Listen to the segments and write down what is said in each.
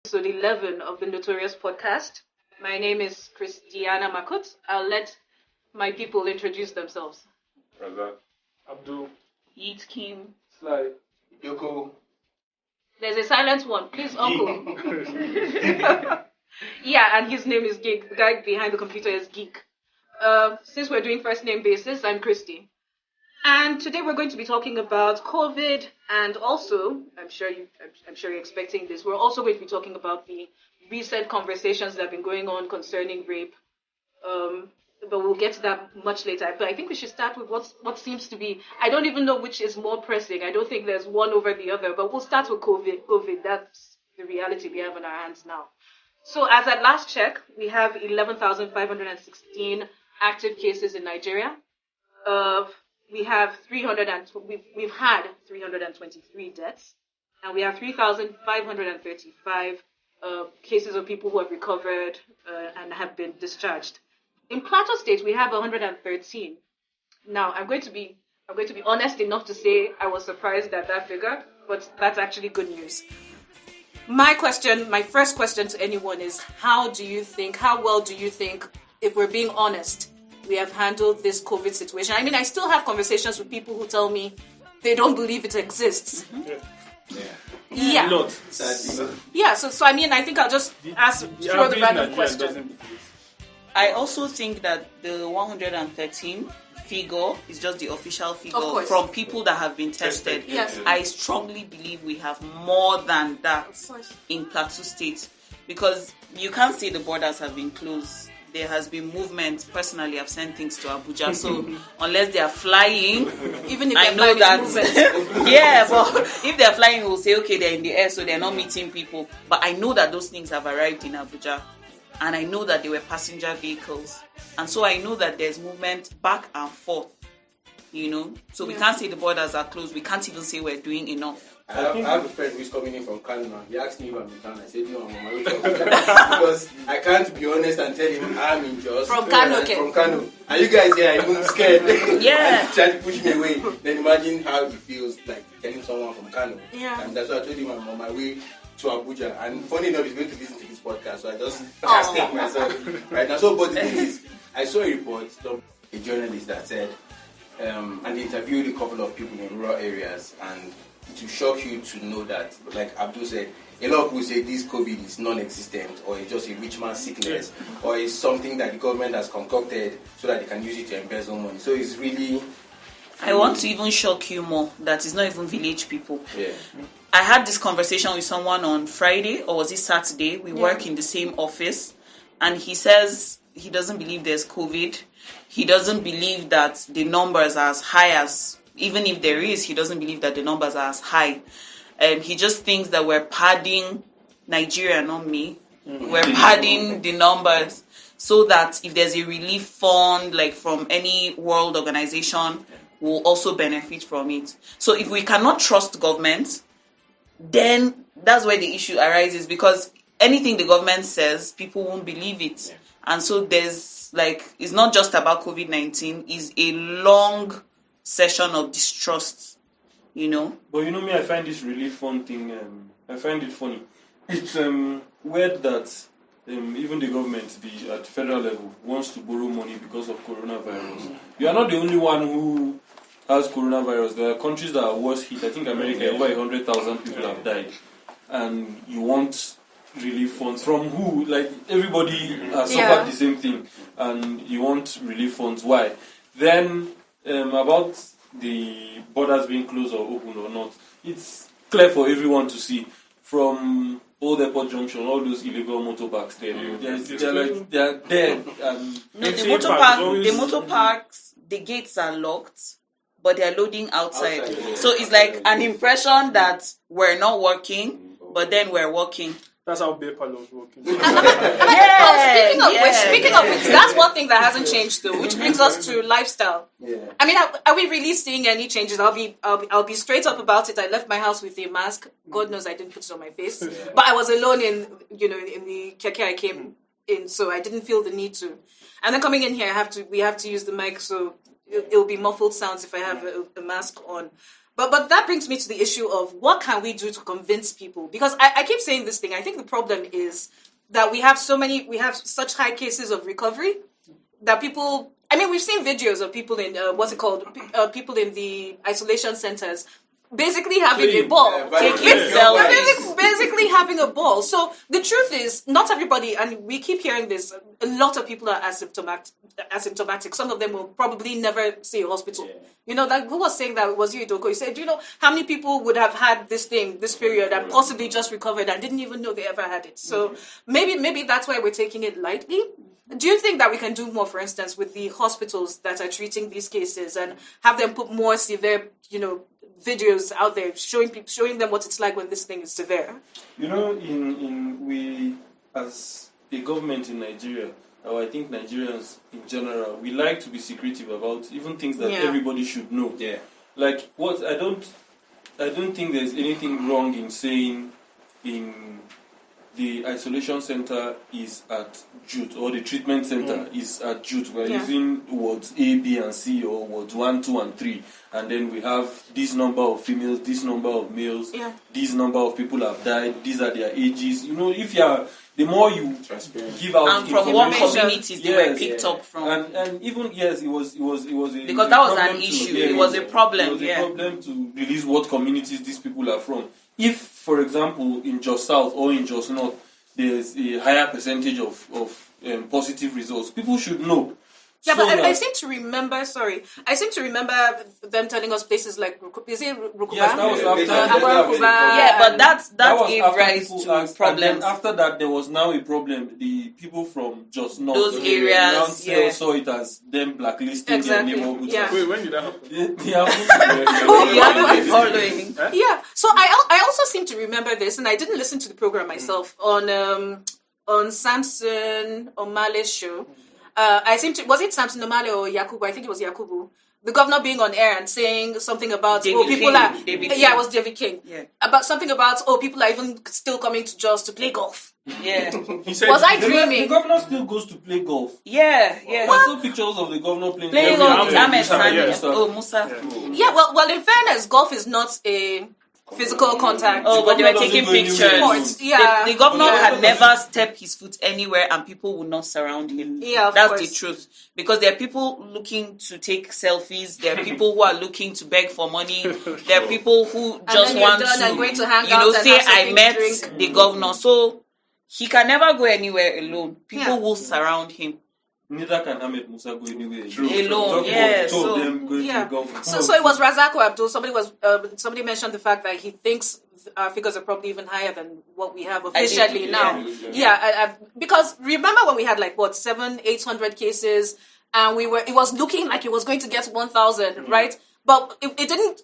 Episode 11 of the Northorious Podcast. My name is Christiana Makut. I'll let my people introduce themselves. Razaq. Abdul. Yitkyim. Sly. Yoko. There's a silent one. Please, Uncle. Yeah, and his name is Geek. The guy behind the computer is Geek. Since we're doing first name basis, I'm Christy. And today we're going to be talking about COVID, and also, I'm sure you're expecting this, we're also going to be talking about the recent conversations that have been going on concerning rape. But we'll get to that much later. But I think we should start with what seems to be, I don't even know which is more pressing. I don't think there's one over the other, but we'll start with COVID. That's the reality we have in our hands now. So as at last check, we have 11,516 active cases in Nigeria. We've had 323 deaths, and we have 3,535 cases of people who have recovered and have been discharged. In Plateau State, we have 113. Now, I'm going to be honest enough to say I was surprised at that figure, but that's actually good news. My first question to anyone is, how well do you think, if we're being honest, we have handled this COVID situation? I mean, I still have conversations with people who tell me they don't believe it exists. Mm-hmm. Yeah. Not. Yeah, so I mean, I think I'll just throw the random question. I also think that the 113 figure is just the official figure from people that have been tested. Yes. I strongly believe we have more than that in Plateau State, because you can't say the borders have been closed. There has been movement. Personally, I've sent things to Abuja, so unless they are flying, even if I know that. Yeah, but if they're flying, we'll say okay, they're in the air, so they're not meeting people. But I know that those things have arrived in Abuja, and I know that they were passenger vehicles, and so I know that there's movement back and forth. So we can't say the borders are closed. We can't even say we're doing enough. I have a friend who's coming in from Kano. He asked me if I'm in town. I said, no, I'm on my way to because I can't be honest and tell him I'm in Jos. From Kano, okay. From Kano. And you guys here are even scared. Yeah. Trying to push me away. Then imagine how it feels like telling someone from Kano. Yeah. And that's why I told him I'm on my way to Abuja. And funny enough, he's going to listen to this podcast. So I just casted myself right now. So, but the thing is, I saw a report from a journalist that said, and they interviewed a couple of people in rural areas, and it will shock you to know that, like Abdul said, a lot of people say this COVID is non-existent, or it's just a rich man's sickness, or it's something that the government has concocted so that they can use it to embezzle money. So it's really... I want to even shock you more that it's not even village people. Yeah. I had this conversation with someone on Friday, or was it Saturday? We work in the same office, and he says he doesn't believe there's COVID. He doesn't believe that the numbers are as high as... Even if there is, he doesn't believe that the numbers are as high. He just thinks that we're padding Nigeria, not me. We're padding the numbers so that if there's a relief fund, like from any world organization, we'll also benefit from it. So if we cannot trust government, then that's where the issue arises, because anything the government says, people won't believe it. And so there's it's not just about COVID-19, it's a long session of distrust, But me, I find this really fun thing. I find it funny. It's weird that even the government, at federal level, wants to borrow money because of coronavirus. You are not the only one who has coronavirus. There are countries that are worse hit. I think America, over 100,000 people have died. And you want relief funds from who? Like, everybody has suffered the same thing. And you want relief funds. Why? Then... about the borders being closed or open or not, it's clear for everyone to see. From Old Airport Junction, all those illegal motor parks there, they're dead. The motor parks, the gates are locked, but they're loading outside. So it's like an impression that we're not working, but then we're working. That's how Bear Palo's working. Speaking of which, that's one thing that hasn't changed though, which brings us to lifestyle. Yeah. I mean, are we really seeing any changes? I'll be straight up about it. I left my house with a mask. God knows I didn't put it on my face, but I was alone in the keke I came in, so I didn't feel the need to. And then coming in here, we have to use the mic, so it'll be muffled sounds if I have a mask on. But that brings me to the issue of what can we do to convince people? Because I keep saying this thing. I think the problem is that we have such high cases of recovery that people. I mean, we've seen videos of people in people in the isolation centers. Basically having a ball. Basically having a ball. So the truth is, not everybody, and we keep hearing this, a lot of people are asymptomatic. Some of them will probably never see a hospital. Yeah. You know, that who was saying that? It was you, Idoko. You said, do you know how many people would have had this period and possibly just recovered and didn't even know they ever had it? So maybe that's why we're taking it lightly. Do you think that we can do more, for instance, with the hospitals that are treating these cases and have them put more severe, videos out there showing them what it's like when this thing is severe? You know, we as a government in Nigeria, or I think Nigerians in general, we like to be secretive about even things that everybody should know. Yeah. Like what I don't think there's anything wrong in saying in the isolation center is at Jute, or the treatment center is at Jute. We're using wards A, B, and C, or wards 1, 2, and 3. And then we have this number of females, this number of males, this number of people have died, these are their ages. You know, the more you give out and from what communities they were picked up from. And even, it was a... Because that was an issue. It was a problem, It was a problem to release what communities these people are from. If, for example, in Jos South or in Jos North, there's a higher percentage of positive results, people should know. Yeah, so but I seem to remember them telling us places like Rukuba? Yes, that was after. But that gave rise to problems. After that, there was now a problem. The people from Jos North, those areas, saw it as them blacklisting their neighborhoods. Yeah. Wait, when did that happen? Yeah. So I also seem to remember this, and I didn't listen to the program myself on Samson Omale's show. Was it Samson Omale or Yakubu? I think it was Yakubu. The governor being on air and saying something about David King. It was David King. Yeah. About something about people are even still coming to Jos to play golf. Yeah. He said, was I dreaming? The governor still goes to play golf. Yeah. I saw pictures of the governor playing golf with Ahmed Sani. Musa. Yeah, well, in fairness, golf is not a physical contact. But they were taking pictures. The governor had never stepped his foot anywhere and people would not surround him. Yeah, that's the truth. Because there are people looking to take selfies. There are people who are looking to beg for money. There are people who just want to hang out say, I met the governor. So he can never go anywhere alone. People will surround him. Neither can Ahmed Musa go anywhere alone. So it was Razaq or Abdul. Somebody mentioned the fact that he thinks our figures are probably even higher than what we have officially now. Because remember when we had 700-800 cases, and it was looking like it was going to get 1,000, right? But it didn't.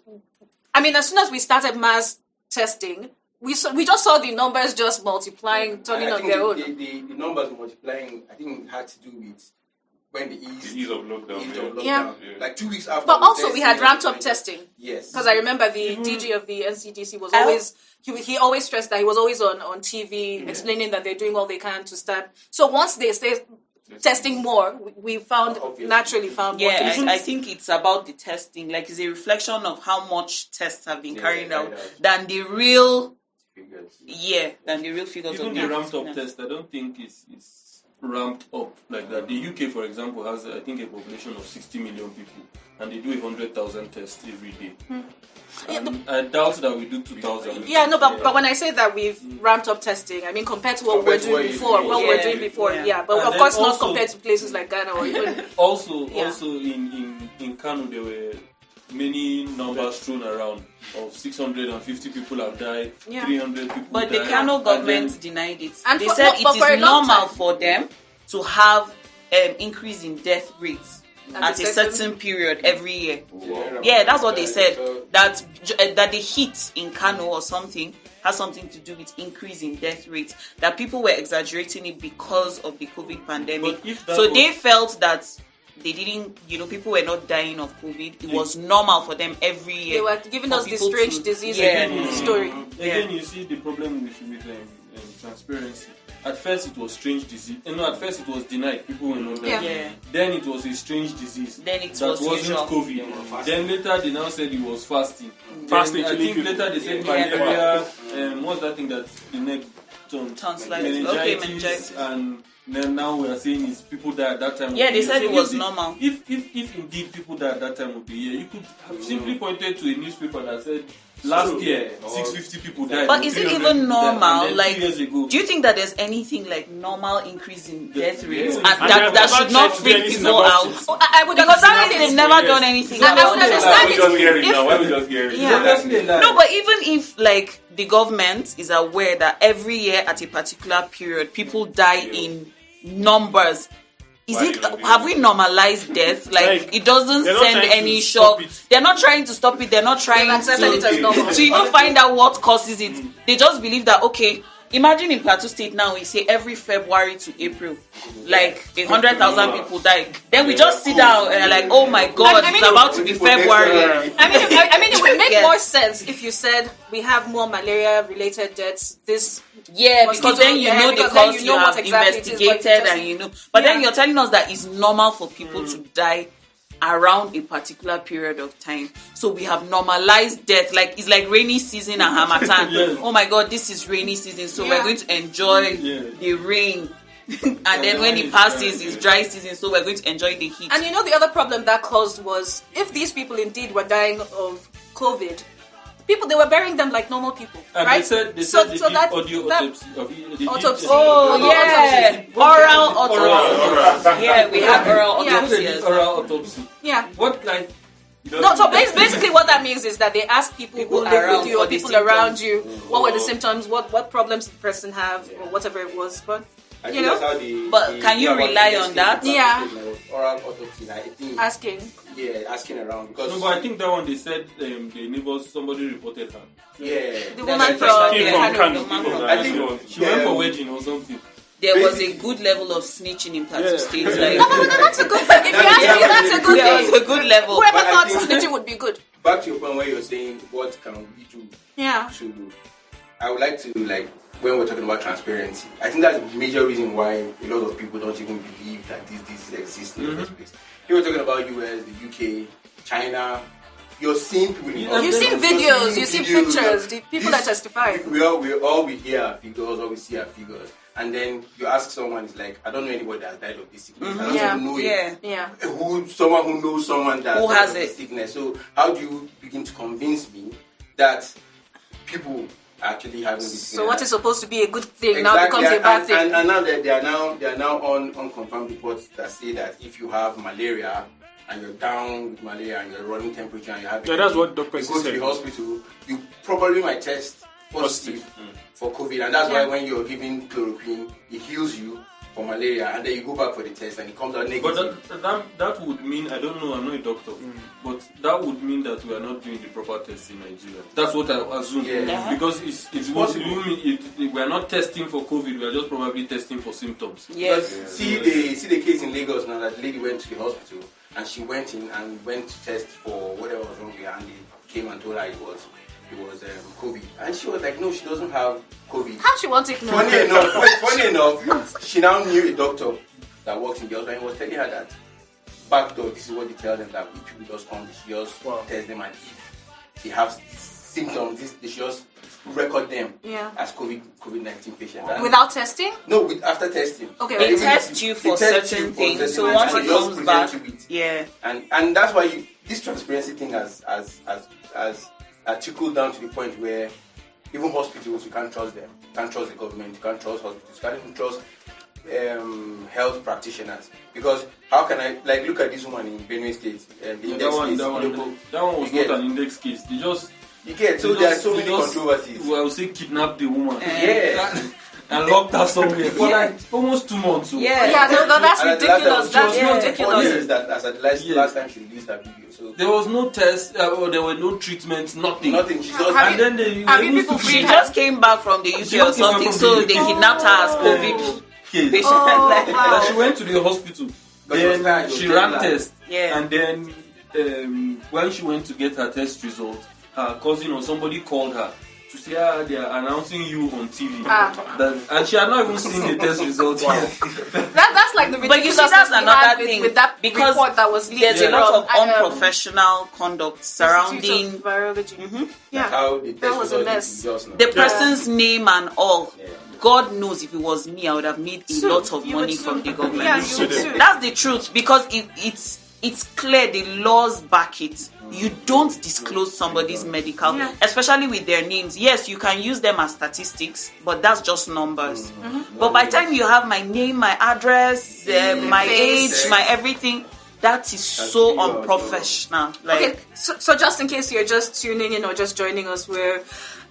I mean, as soon as we started mass testing, we just saw the numbers just multiplying, turning on their own. The numbers multiplying, I think, had to do with when the ease of lockdown. Yeah. Like 2 weeks after. But also we had ramped up testing. Yes. Because I remember the DG of the NCDC was always, he always stressed that he was always on TV explaining that they're doing all they can to start. So once they stay testing more, we naturally found more cases. I think it's about the testing. It's a reflection of how much tests have been carried out than the real figures. Than the real figures. Even the ramped up test, I don't think it's ramped up like that. The UK, for example, has I think a population of 60 million people, and they do 100,000 tests every day. I doubt that we do 2,000. But when I say that we've ramped up testing, I mean compared to what we were doing before. But of course not compared to places like Ghana or even. Also in Kano there were many numbers thrown around of 650 people have died, 300 people But died. the Kano government denied it. And they said it is normal for them to have increase in death rates at a certain period every year. Yeah, that's what they said. That the heat in Kano or something has something to do with increase in death rates. That people were exaggerating it because of the COVID pandemic. So they felt that they didn't, people were not dying of COVID. It was normal for them every year. They were giving us this strange disease story. Again, you see the problem with transparency. at first it was strange disease. At first it was denied. People were not there. Yeah. Then it was a strange disease. Then it that was wasn't usual. COVID. Then later they now said it was fasting. Fasting Then I killing think people. later they said Yeah. malaria. What's that thing that the neck Tonsillitis. Okay, meningitis. And then now we are saying is people die at that time. Yeah, of they the said year. it was normal. If indeed people die at that time of the year, you could have simply pointed to a newspaper that said last year 650 people died. But is it 300 even people died, normal? and then Like, 2 years ago, do you think that there's anything like normal increase in death rates Yeah. and And that they've should never not tried to do freak anything people about out? it. I would Because understand apparently it. they've never done anything I would about it. understand Why we just hearing If- now? Why we just hearing? Yeah. Obviously a lie. No, but even if like the government is aware that every year at a particular period people die in numbers, have we normalized death? Like it doesn't they're not send trying to any stop shock. it. They're not trying to stop it. They're not trying They've accepted it as normal. to even find out what causes it. They just believe that okay. Imagine in Plateau State now we say every February to April, like 100,000 people die. Then we just sit down and like, oh my God, I mean, it's about to be February. I mean, it would make Yeah. more sense if you said we have more malaria-related deaths this. Yeah, Mosquito, because then you yeah, know because the then cause you you know have what exactly it is, but investigated just- and you know. But then Yeah. you're telling us that it's normal for people to die around a particular period of time. So we have normalized death. Like it's like rainy season and Hamatan. Yes. Oh my God, this is rainy season. So Yeah. we're going to enjoy Yeah. the rain. And then when it passes, it's dry season. So we're going to enjoy the heat. And you know the other problem that caused was if these people indeed were dying of COVID, they were burying them like normal people, And right? they said they So did that- audio that- autopsy. They did, Autopsy. Oh yeah, oral autopsy. Yeah, we have oral Yeah. autopsy. They as did well. oral autopsy. Yeah. What like? No, so basically what that means is that they ask people who live around with you or for the people around symptoms. you what were the symptoms, what problems the person have, or whatever it was. But I you think know, that's how they, But they can you go about rely the on that? Yeah. Oral autopsy. I think. asking. Yeah, asking around because. No, but I think that one they said the neighbors somebody reported her. Yeah. The woman That's from Came Yeah. from Kano. Kano. I think She went for wedding or something. There was a good level of snitching in Plateau Yeah. State. No, Like, no, that's a good thing. If you ask me, that's a good there was thing. a good level. Whoever But I thought think- snitching would be good. Back to your point where you're saying what can we do Yeah. to. I would like to when we're talking about transparency. I think that's the major reason why a lot of people don't even believe that these diseases exist in the first place. You were talking about US, the UK, China. You're seeing people in You've seen videos, you've seen pictures, the people that testify. We hear our figures, or we see our figures, and then you ask someone, it's like, I don't know anybody that has died of this sickness. I don't Yeah. even know Yeah. Yeah. someone who knows someone that Who died has of it. this sickness. So how do you begin to convince me that people actually having this sickness? So what is supposed to be a good thing now becomes a bad thing. And now that they are now on unconfirmed reports that say that if you have malaria and you're down with malaria and you're running temperature and you have Yeah, that's what you doctors go to said. the hospital, you probably might test positive for COVID, and that's why when you're given chloroquine, it heals you for malaria, and then you go back for the test and it comes out negative. But that would mean, I don't know, I'm not a doctor, but that would mean that we are not doing the proper tests in Nigeria. That's what I assume. Yeah. Because it's possible. We are not testing for COVID, we are just probably testing for symptoms. Yes. See the case in Lagos now, that lady went to the hospital and she went in and went to test for whatever was wrong with her, and they came and told her it was COVID, and she was like, no, she doesn't have COVID. How she wants it now? Funny enough, she now knew a doctor that works in the hospital and was telling her that back door, this is what they tell them, that if people just come, they should just test them, and if they have symptoms, they should just record them as COVID-19 patients. And Without testing? no, after testing. Okay. They Even test if you they for test certain you for things. certain So things, once and it they just comes present back, you with- yeah. and that's why this transparency thing has trickled down to the point where even hospitals, you can't trust them. You can't trust the government. You can't trust hospitals. You can't even trust health practitioners, because how can I look at this woman in Benue State, the index case. That one was You not get- an index case. They just You get so there are so many controversies. Well, I would say kidnapped the woman. Yeah. And locked her somewhere for like almost 2 months. So. Yeah. Yeah, no, that's And ridiculous. That's Funny ridiculous. is that as at last time she released that video, so There was no test, or there were no treatments, nothing. nothing. She just Have And then they have you were people used to She free just came back from the She UK or just came back something, from so the they UK. kidnapped her as COVID case. patient. Oh, Like, wow. That she went to the hospital. But she was tired, Then she she was ran jet lagged. test. Yeah. And then when she went to get her test result, her cousin or somebody called her to say, they are announcing you on TV. And she had not even seen the test results yet. That's like the ridiculous. But you see, that's another thing. With that because report that was leaked. there's a lot of unprofessional conduct surrounding virology. Yeah, How the that was a mess. the person's name and all. God knows if it was me, I would have made a lot of money from the government. Yeah, you would too. That's the truth, because it's clear, the laws back it. You don't disclose somebody's medical, especially with their names. Yes, you can use them as statistics, but that's just numbers. But by the time you have my name, my address, my age, my everything, that is so unprofessional. Okay, so just in case you're just tuning in or just joining us, we're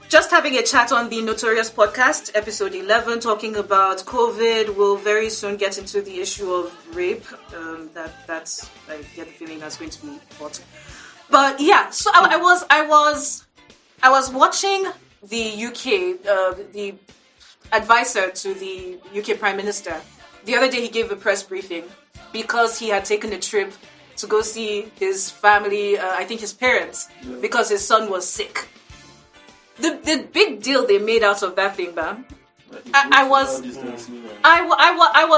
just having a chat on the Northorious Podcast, episode 11, talking about COVID. We'll very soon get into the issue of rape. That's I get the feeling that's going to be hot. But yeah, so I was watching the UK, the advisor to the UK Prime Minister. The other day he gave a press briefing because he had taken a trip to go see his family, I think his parents, because his son was sick. The big deal they made out of that thing, man. I was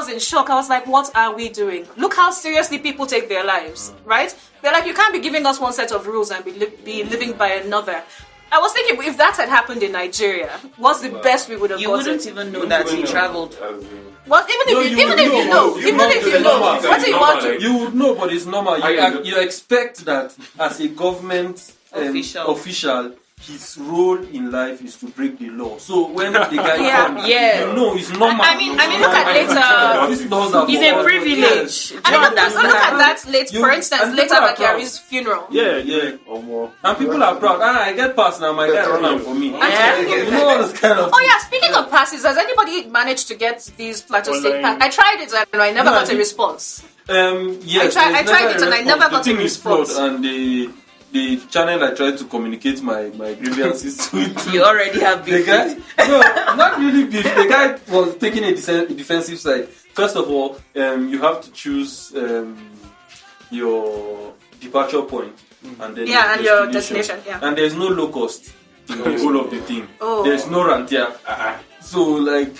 in shock. I was like, what are we doing? Look how seriously people take their lives, right? They're like, you can't be giving us one set of rules and be living by another. I was thinking, if that had happened in Nigeria, what's the best we would have gotten? You wouldn't even know that he traveled. What? Even if you know, what do you want to? You would know, but it's normal. You expect that as a government official, his role in life is to break the law. So when the guy comes, you know it's normal. I mean, look at later. These laws are It's a privilege. I mean, look at that later. For instance, later Bakari's funeral. Yeah. And people are proud. I get passed now. My guy run out for me. You know all this kind of. Oh yeah. Speaking of passes, has anybody managed to get these Plateau State passes? I tried it and I never got a response. Yes. I tried it and I never got a response. And the channel I tried to communicate my grievances with. You already have beef. The guy? No, not really beef. The guy was taking a defensive side. First of all, you have to choose your departure point. And then your destination. Yeah. And there's no low cost in the whole of the thing. There's no rantia. So like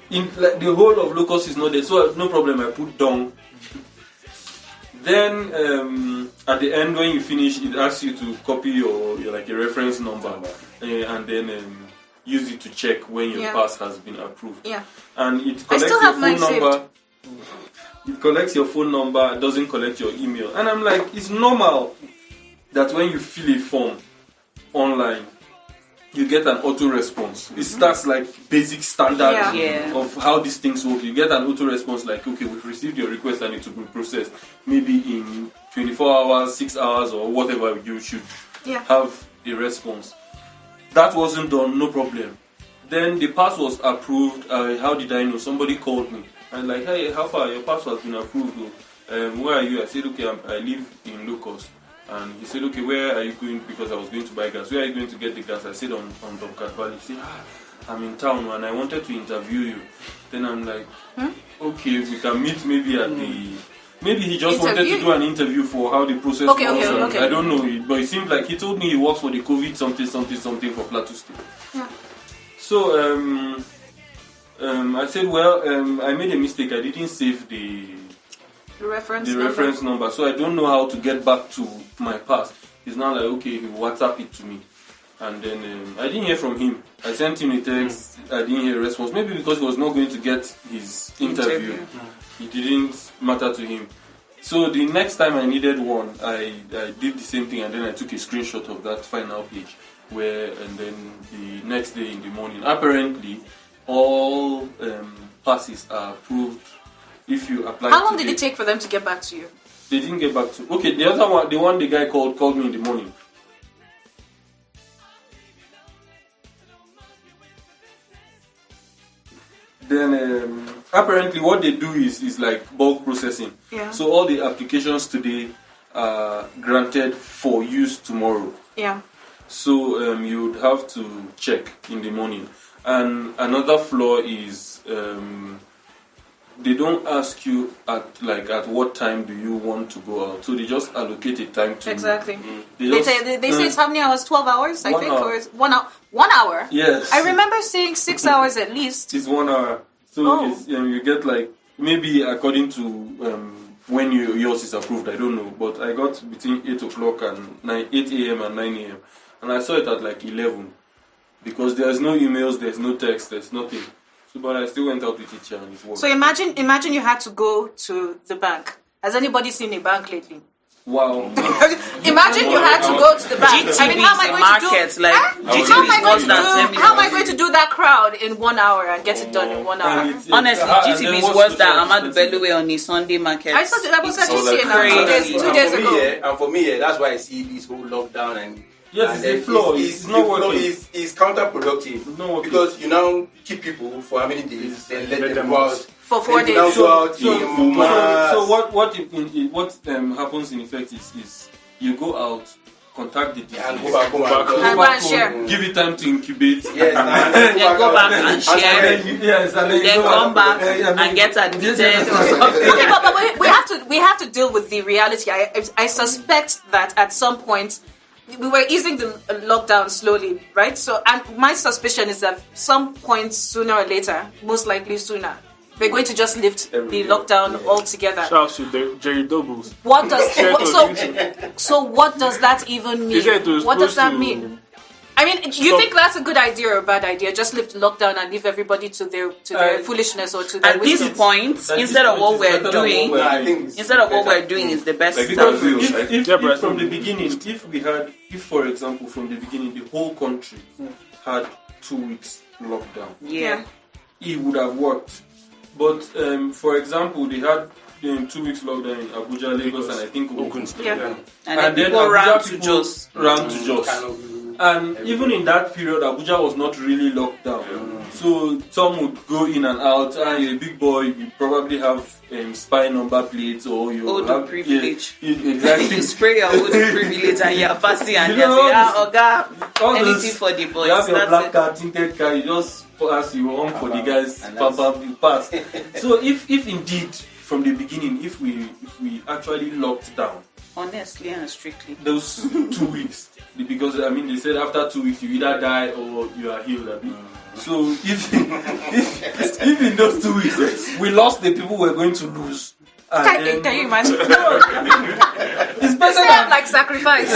the whole of low cost is not there. So no problem, I put down. Then at the end, when you finish, it asks you to copy your like a reference number, and then use it to check when your pass has been approved. Yeah. And it collects your phone number. It collects your phone number. It doesn't collect your email. And I'm like, it's normal that when you fill a form online, you get an auto response. It starts like basic standard of how these things work. You get an auto response like, okay, we've received your request and it will be processed. Maybe in 24 hours, 6 hours, or whatever you should have a response. That wasn't done, no problem. Then the pass was approved. How did I know? Somebody called me. I'm like, hey, how far? Your pass has been approved. Where are you? I said, okay, I live in Locust. And he said, okay, where are you going? Because I was going to buy gas. Where are you going to get the gas? I said, on Domkat Valley. He said, I'm in town and I wanted to interview you. Then I'm like, okay, we can meet maybe at the... Maybe he just wanted to do an interview for how the process works. Okay. I don't know. But it seemed like he told me he works for the COVID something for Plateau State. Yeah. So, I said, well, I made a mistake. I didn't save the reference number, so I don't know how to get back to my pass. He's now like, okay, he WhatsApp it to me, and then I didn't hear from him. I sent him a text. I didn't hear a response. Maybe because he was not going to get his interview. It didn't matter to him. So the next time I needed one, I did the same thing, and then I took a screenshot of that final page. And then the next day in the morning, apparently all passes are approved. If you apply. How long did it take for them to get back to you? They didn't get back to. Okay, the other one, the guy called me in the morning. Then apparently what they do is like bulk processing. Yeah. So all the applications today are granted for use tomorrow. Yeah. So you would have to check in the morning. And another flaw is they don't ask you at what time do you want to go out. So they just allocate a time to Exactly. They They say it's how many hours? 12 hours, I 1 think, hour. or it's 1 hour. 1 hour. Yes. I remember seeing 6 hours at least. It's 1 hour. So Oh. it's, you get maybe according to when yours is approved, I don't know. But I got between 8 o'clock and 8 a.m. and 9 a.m. And I saw it at 11. Because there's no emails, there's no text, there's nothing. So, but I still went out with teacher and it worked. So imagine you had to go to the bank. Has anybody seen a bank lately? Wow. Imagine you had to go to the bank. GTB I mean, how am I is the going market, to do? like, How GTB am I is going to more than 10 do? minutes. How am I going to do that crowd in 1 hour and get it done in 1 hour? Honestly, GTB is worse than Ahmad Bellowe on his Sunday market. I saw that was actually so seeing crazy. 2 days ago. And for me, that's why I see this whole lockdown and. Yes, and it's a flaw. It's not working. It's counterproductive. It's not working. Because you now keep people for how many days, then let them go out. For 4 days. Now go out So in mass. what happens in effect is you go out, contact the disease, And go back home And go and share. give it time to incubate. Yes, and Then go back and share. Yes, and then, Then come back and get admitted or something. Okay, but we have to deal with the reality. I suspect that at some point we were easing the lockdown slowly, right? So, and my suspicion is that some point sooner or later, most likely sooner, we're going to just lift the lockdown altogether. Shout out to the Jerry Doubles. What does so what does that even mean? He said it was What does that supposed to mean? I mean, you think that's a good idea or a bad idea? Just lift lockdown and leave everybody to their foolishness or to their At this wisdom? point, instead of what we're doing, I think instead of what we're doing is the best Because stuff. if from the beginning, if for example from the beginning the whole country had 2 weeks lockdown, Yeah. it would have worked. But for example, they had 2 weeks lockdown in Abuja, Lagos, and I think Ogun State. Yeah. And then people ran to people Jos. ran to Jos. And even in that period, Abuja was not really locked down. So some would go in and out. And you're a big boy, you probably have spy number plates or you Odu have privilege. Exactly. You spray your Odu privilege and you're passing and You you're know, saying, all anything those- for the boys. You have your That's black it. car, tinted car, you just pass, you on for the guys, And you pass. So if indeed from the beginning, if we actually locked down Honestly and strictly. those 2 weeks, because I mean they said after 2 weeks you either die or you are healed. I mean. So if in those 2 weeks we lost the people we're going to lose. And then- Can you imagine? it's better Say than it like sacrifice.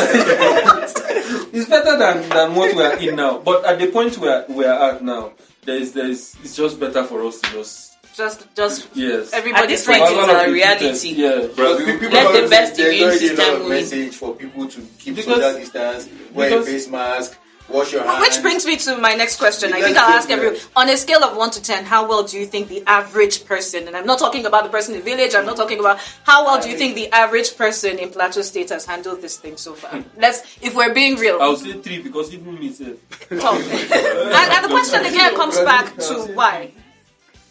it's better than what we are in now. But at the point where we are at now, it's just better for us to just yes. everybody At this straight point, into it's All of a the reality. fitness, yeah. Let the best there's immune already a system lot of win. message for people to keep Because- social distance, wear a because- face mask, wash your hands. Which brings me to my next question. I think Let's I'll go ask everyone. On a scale of 1 to 10, how well do you think the average person, and I'm not talking about the person in the village, I'm not talking about how well do you think the average person in Plateau State has handled this thing so far? If we're being real. I'll say 3 because even me said. Oh. and the question again comes back to why.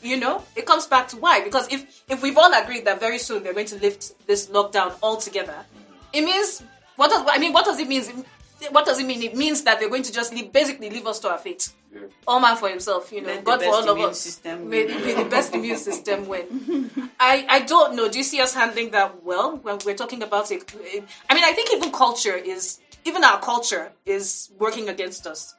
You know, it comes back to why. Because if we've all agreed that very soon they're going to lift this lockdown altogether, it means what does it mean? What does it mean? It means that they're going to just leave us to our fate. Yeah. All man for himself, you know. Let the God for best all of immune us. system May the best immune system win. I don't know. Do you see us handling that well when we're talking about it? I mean, I think even our culture is working against us.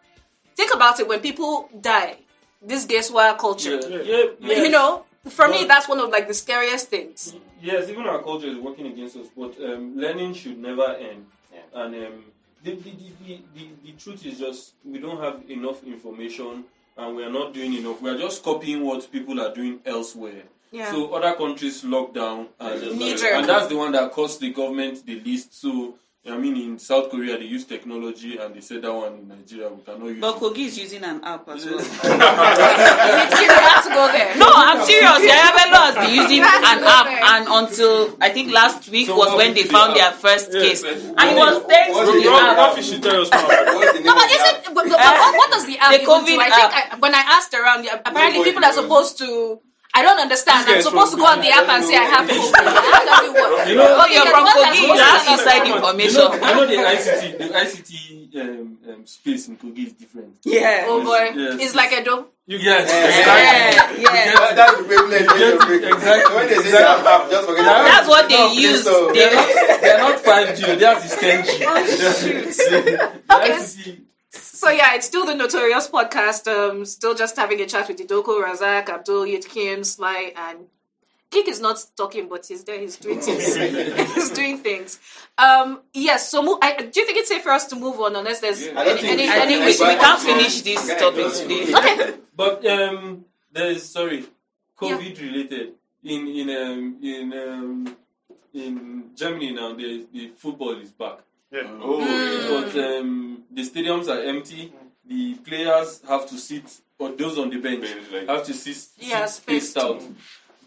Think about it. When people die, this Geswa culture. Yeah. You know, for me, that's one of like the scariest things. Yes, even our culture is working against us, but learning should never end. Yeah. And the truth is just we don't have enough information, and we are not doing enough. We are just copying what people are doing elsewhere. Yeah. So other countries lock down, Knee-jerk. and that's the one that cost the government the least. So I mean, in South Korea they use technology, and they said that one in Nigeria we cannot use. But it. Kogi is using an app as well. You have to go there. No, I'm serious. Yayabelo has been using You have to an go app, there. and until I think last week So was what when was they the found app? their first case, Yes. and it was thanks What's to the the app? app. Ruffee should tell us more about What's the name No, of but the is app? it? But what does the app The even do? COVID I think app. when I asked around, apparently Nobody people are knows. supposed to. I don't understand. I'm supposed to go on the app and say I have COVID. How does it work? You know, you're from Kogi, you have inside information. You know the ICT space in Kogi is different. Yeah. Oh boy, Yes. it's like a do. Yes. Yeah. That's the privilege. Exactly. When they say app, just forget about it. That's what they use. They're not 5G, that's 10G. Oh, shoot. Okay. So yeah, it's still the Northorious Podcast. Still just having a chat with Idoko, Razaq, Abdul, Yitkyim, Sly, and Geek is not talking, but he's there. He's doing things. He's doing things. Yes. So, do you think it's safe for us to move on unless there's any? We can't finish this topic today. Okay. But there's COVID related in Germany now. The football is back. Yeah. But the stadiums are empty. The players have to sit, or those on the bench have to sit spaced out.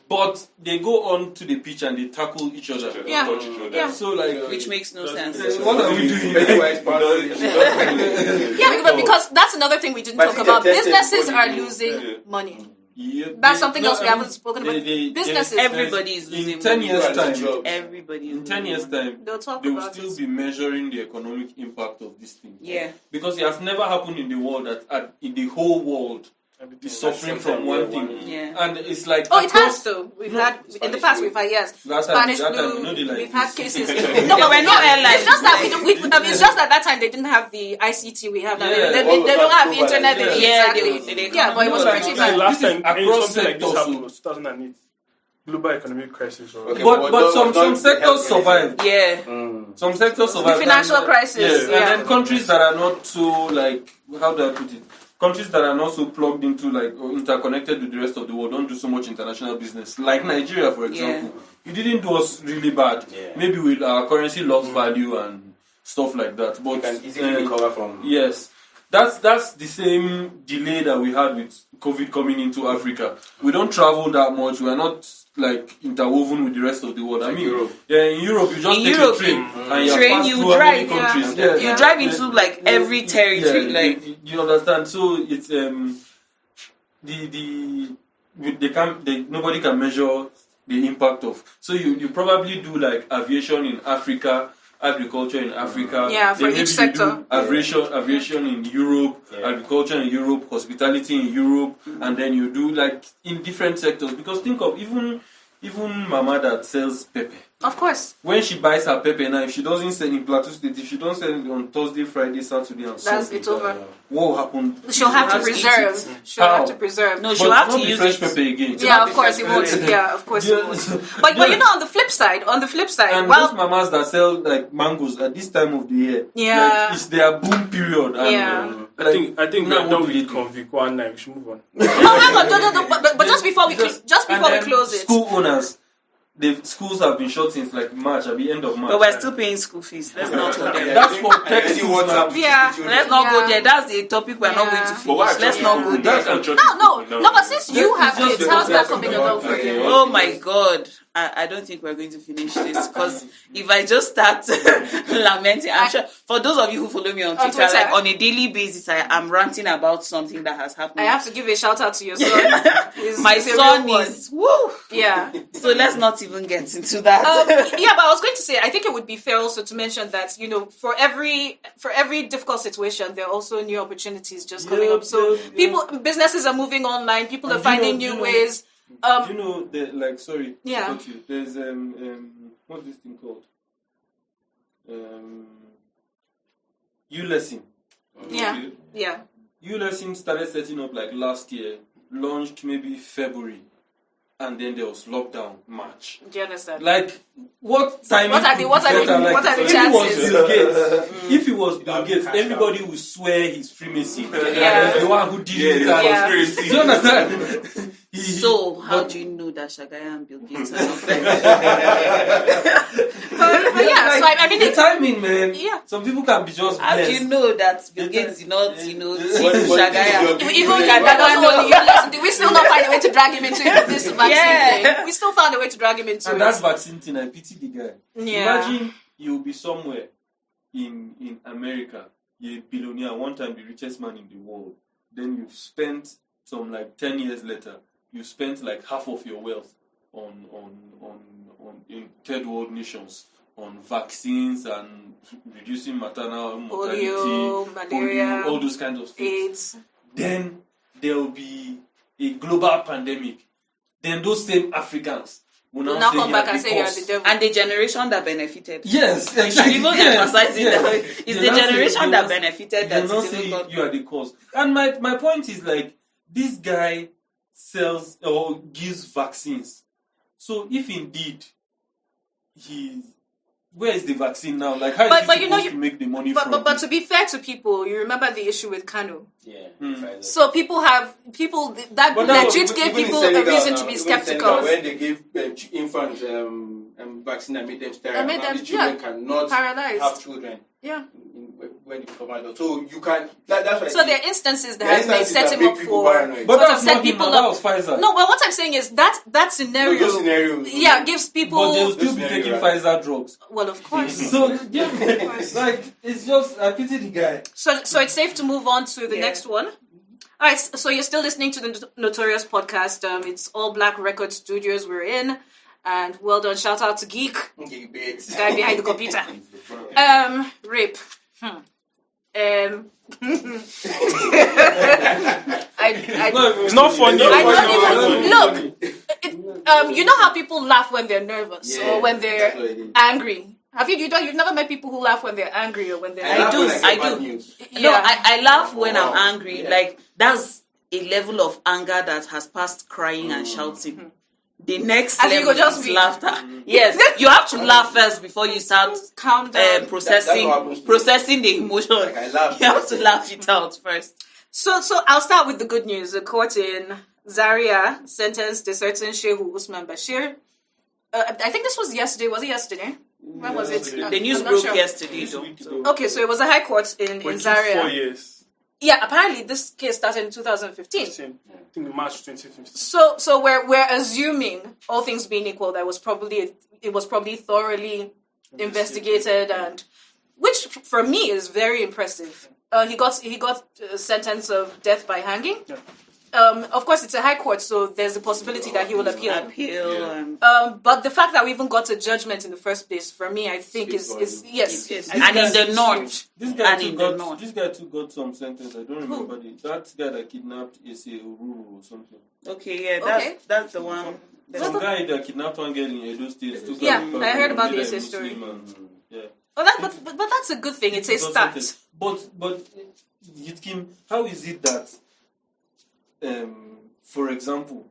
But they go on to the pitch and they tackle each other. Yeah. Touch each other. Yeah. So Which makes no sense. What are we doing? Yeah, because that's another thing we didn't talk about. Businesses are losing money. Yeah, That's something else we haven't spoken about. Businesses. Everybody is losing in 10 money. years' time. Everybody is In 10 years' time, They'll talk they will about still it. be measuring the economic impact of this thing. Yeah. Because it has never happened in the world that in the whole world is suffering from one thing. Yeah. And it's like... Oh, it has though. We've had in the past. We've had Spanish flu. We've had cases. No, but we're not airlines. It's just that it's just that time they didn't have the ICT we have now. They don't have the internet. Yeah, but it was pretty bad. Last time across something like this sectors. happened was 2008. Global economic crisis. Okay. But some sectors survive. Yeah. Some sectors survive. The financial crisis. Yeah. And then countries that are not so how do I put it? Countries that are not so plugged into or interconnected with the rest of the world don't do so much international business. Like Nigeria, for example. It didn't do us really bad. Yeah. Maybe with our currency lost value and stuff like that. But you can easily recover from. Yes. That's the same delay that we had with COVID coming into Africa. We don't travel that much. We are not interwoven with the rest of the world. I mean, Europe. Yeah, in Europe you just take a train and you Train, pass you through drive, many countries. yeah. Yeah. You drive into every territory. Yeah, you understand? So it's nobody can measure the impact of. So you probably do aviation in Africa, agriculture in Africa. Yeah, for then each sector. Aviation in Europe, agriculture in Europe, hospitality in Europe, and then you do in different sectors. Because think of even mama that sells pepper. Of course. When she buys her pepper now, if she doesn't sell in Plateau State, if she don't sell it on Thursday, Friday, Saturday, and Sunday, It's over. what will happen? She'll have to preserve. She'll have to preserve. No, she'll have to use use fresh it. pepper again. Yeah, of course it won't. Yeah, of course it won't. But on the flip side, and those mamas that sell mangoes at this time of the year, it's their boom period. And, I think now we're done what do you with do? Convic one night. We should move on. No, hang on, but just before we close it. School owners. The schools have been shut since March, at the end of March. But we're still paying school fees. Let's not go there. That's for tech schools. Let's not go there. That's a topic we're not going to finish. Let's not go there. No, but since you have kids, how's that coming along for you? Oh my God. I don't think we're going to finish this because if I just start lamenting, I'm sure for those of you who follow me on Twitter, on a daily basis, I'm ranting about something that has happened. I have to give a shout out to your son. My son is woo. Yeah. So let's not even get into that. But I was going to say, I think it would be fair also to mention that for every difficult situation, there are also new opportunities just coming up. So businesses are moving online. People are finding new ways. Sorry. Yeah. There's what's this thing called? U-Lesson. Yeah. Yeah. U-Lesson started setting up last year, launched maybe February, and then there was lockdown March. Do you understand? What time? What are the chances? If it was Bill Gates, everybody would swear he's freemason. Yeah. The one who did it. Do you understand? So, how do you know that Shagaya and Bill Gates are not friends? But yeah, so I mean, the timing, man. Yeah. Some people can be just How blessed. do you know that Bill Gates did not, team Shagaya? Did we still not find a way to drag him into this vaccine thing? We still found a way to drag him into it. And that vaccine thing, I pity the guy. Yeah. Imagine you'll be somewhere in America, you're a billionaire, one time the richest man in the world. Then you've spent some 10 years later, you spent like half of your wealth on in third world nations on vaccines and reducing maternal mortality, malaria, all those kinds of things. AIDS. Then there will be a global pandemic. Then those same Africans will now come back and say you're the devil. And the generation that benefited. Yes, You should even emphasize it. Yes. It's the generation that benefited that is even say you are the cause. And my point is like this guy sells or gives vaccines. So if indeed where is the vaccine now? Like how is he supposed to make the money from? But to be fair to people, you remember the issue with Kanu. Yeah. So people that legit gave people a reason to be skeptical. When they give infants vaccine and made them sterile, the children cannot have children. Yeah. When you come out, so you can. That's why. So there are instances that have set him up for. But that's not him. That was Pfizer. No, but what I'm saying is that scenario. Those scenarios. Yeah, gives people. But they'll still be taking Pfizer drugs. Well, of course. So it's just I pity the guy. So it's safe to move on to the next one. All right. So you're still listening to the Notorious Podcast. It's All Black Record Studios we're in. And well done. Shout out to Geek. Guy behind the computer. Rape. It's not funny. Look, you know how people laugh when they're nervous or when they're angry. You've never met people who laugh when they're angry or when they're I do. Yeah. No, I laugh when I'm angry. Yeah. Like that's a level of anger that has passed crying and shouting. The next level is laughter. Yes, you have to laugh first before you start calm down. processing the emotion. Like I laugh. You have to laugh it out first. So I'll start with the good news. The court in Zaria sentenced a certain Shehu Usman Bashir. I think this was yesterday. Was it yesterday? When was it? The news broke yesterday, though. Okay, so it was a high court in Zaria. 4 years. Yeah, apparently this case started in 2015. I think in March 2015. So we're assuming, all things being equal, that it was probably thoroughly investigated, and which for me is very impressive. He got a sentence of death by hanging. Yeah. Of course, it's a high court, so there's a possibility that he will appeal. But the fact that we even got a judgment in the first place, for me, I think is yes. And in the north. This guy too got some sentence. I don't remember that guy that kidnapped Ese Ururu or something. Okay, yeah, that's the one. Some guy that kidnapped one girl in Edo State. I heard about the Ese story. But that's a good thing. It's a start. But Yitkyim, how is it that for example,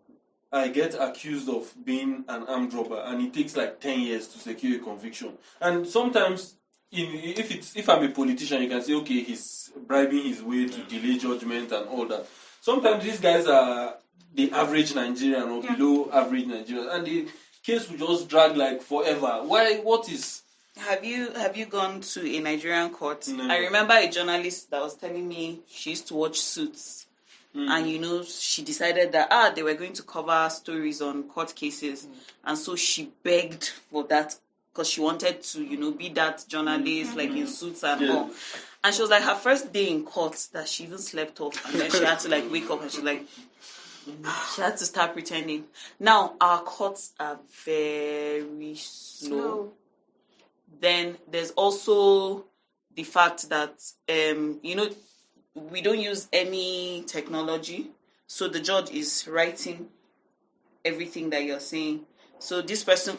I get accused of being an armed robber and it takes like 10 years to secure a conviction. And sometimes, if I'm a politician, you can say, okay, he's bribing his way to delay judgment and all that. Sometimes these guys are the average Nigerian or below average Nigerian, and the case will just drag like forever. Why? What is... Have you gone to a Nigerian court? No. I remember a journalist that was telling me she used to watch Suits. And she decided that they were going to cover stories on court cases, and so she begged for that because she wanted to be that journalist like in Suits and all. And she was like, her first day in court that she even slept off, and then she had to like wake up and she's like, she had to start pretending. Now our courts are very slow. Then there's also the fact that we don't use any technology, so the judge is writing everything that you're saying. So this person,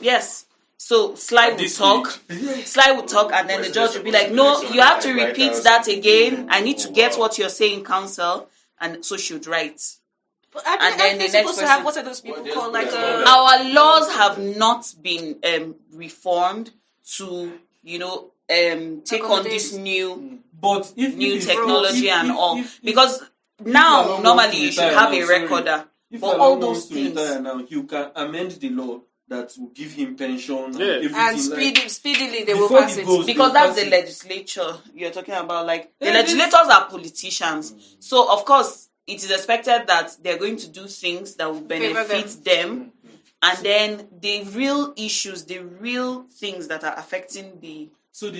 so Sly would talk, and then the judge would be like, no, you have to repeat that again. I need to get what you're saying, counsel. And so she would write. But and then the next person, what are those people called? Our laws have not been reformed to, take on this new... But if new technology and all, because now normally you should have a recorder for all those things. Now you can amend the law that will give him pension and speedily they will pass it because that's the legislature you're talking about. Like the legislators are politicians, so of course it is expected that they're going to do things that will benefit them, and then the real issues, the real things that are affecting the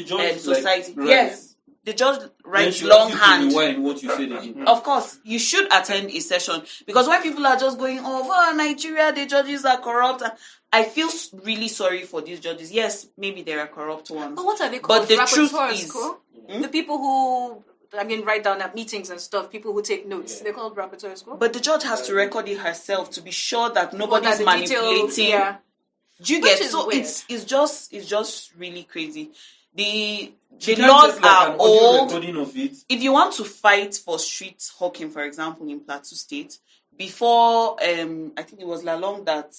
judge society. Yes. the judge Then writes she asked you to longhand. rewind what you said again. Of course, you should attend a session, because when people are just going, oh, Nigeria, the judges are corrupt, I feel really sorry for these judges. Yes, maybe there are corrupt ones. But what are they called? But the truth Rapporteurs, is, the people who, write down at meetings and stuff, people who take notes, they're called rapporteurs. but the judge has to record it herself to be sure that nobody's the manipulating. detail, yeah. Do you Which get? is So weird. it's just really crazy. The She can't laws get, like, are an audio old. recording of it. If you want to fight for street hawking, for example, in Plateau State, before I think it was Lalong that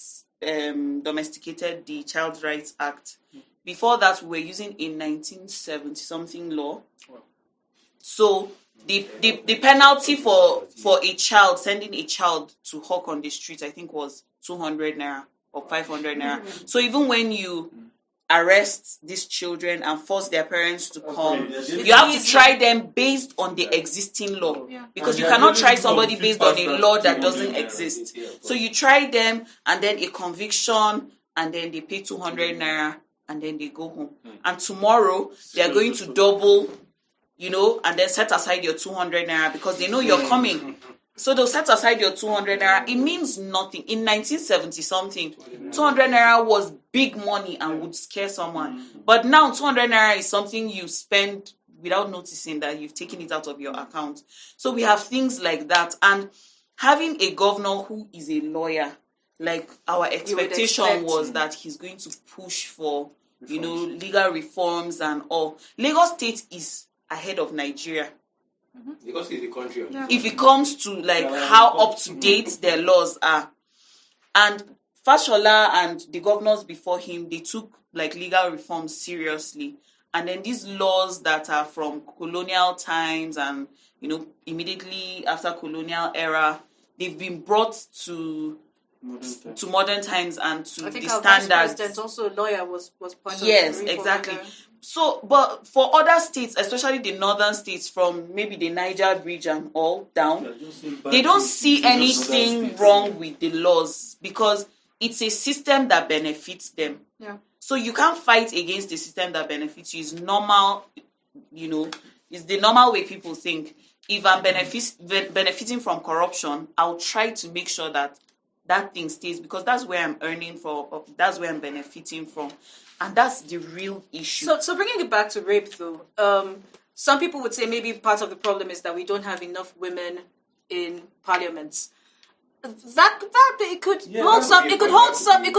domesticated the Child Rights Act. Before that, we were using a 1970 something law. So the penalty for a child, sending a child to hawk on the street, I think was 200 naira or 500 naira. So even when you arrest these children and force their parents to come, you have to try them based on the existing law, because you cannot try somebody based on a law that doesn't exist. So you try them, and then a conviction, and then they pay 200 naira, and then they go home. And tomorrow they are going to double, and then set aside your 200 naira because they know you're coming. So they'll set aside your 200 naira. It means nothing. In 1970 something, 200 naira was big money and would scare someone. But now 200 naira is something you spend without noticing that you've taken it out of your account. So we have things like that. And having a governor who is a lawyer, like our expectation was that he's going to push for, legal reforms and all. Lagos State is ahead of Nigeria. Because it's the country. If it comes to how up to date their laws are. And Fashola and the governors before him, they took legal reforms seriously. And then these laws that are from colonial times and immediately after colonial era, they've been brought to modern times and to I think the our vice standards. president, also a lawyer, was part of Yes, the reform exactly. there. So, but for other states, especially the northern states, from maybe the Niger bridge and all down, they don't see anything wrong with the laws because it's a system that benefits them. Yeah. So you can't fight against the system that benefits you. It's normal, it's the normal way people think. If I'm benefiting from corruption, I'll try to make sure that thing stays because that's where I'm earning for, that's where I'm benefiting from. And that's the real issue. So bringing it back to rape, though, some people would say maybe part of the problem is that we don't have enough women in parliaments. That it could hold some. It could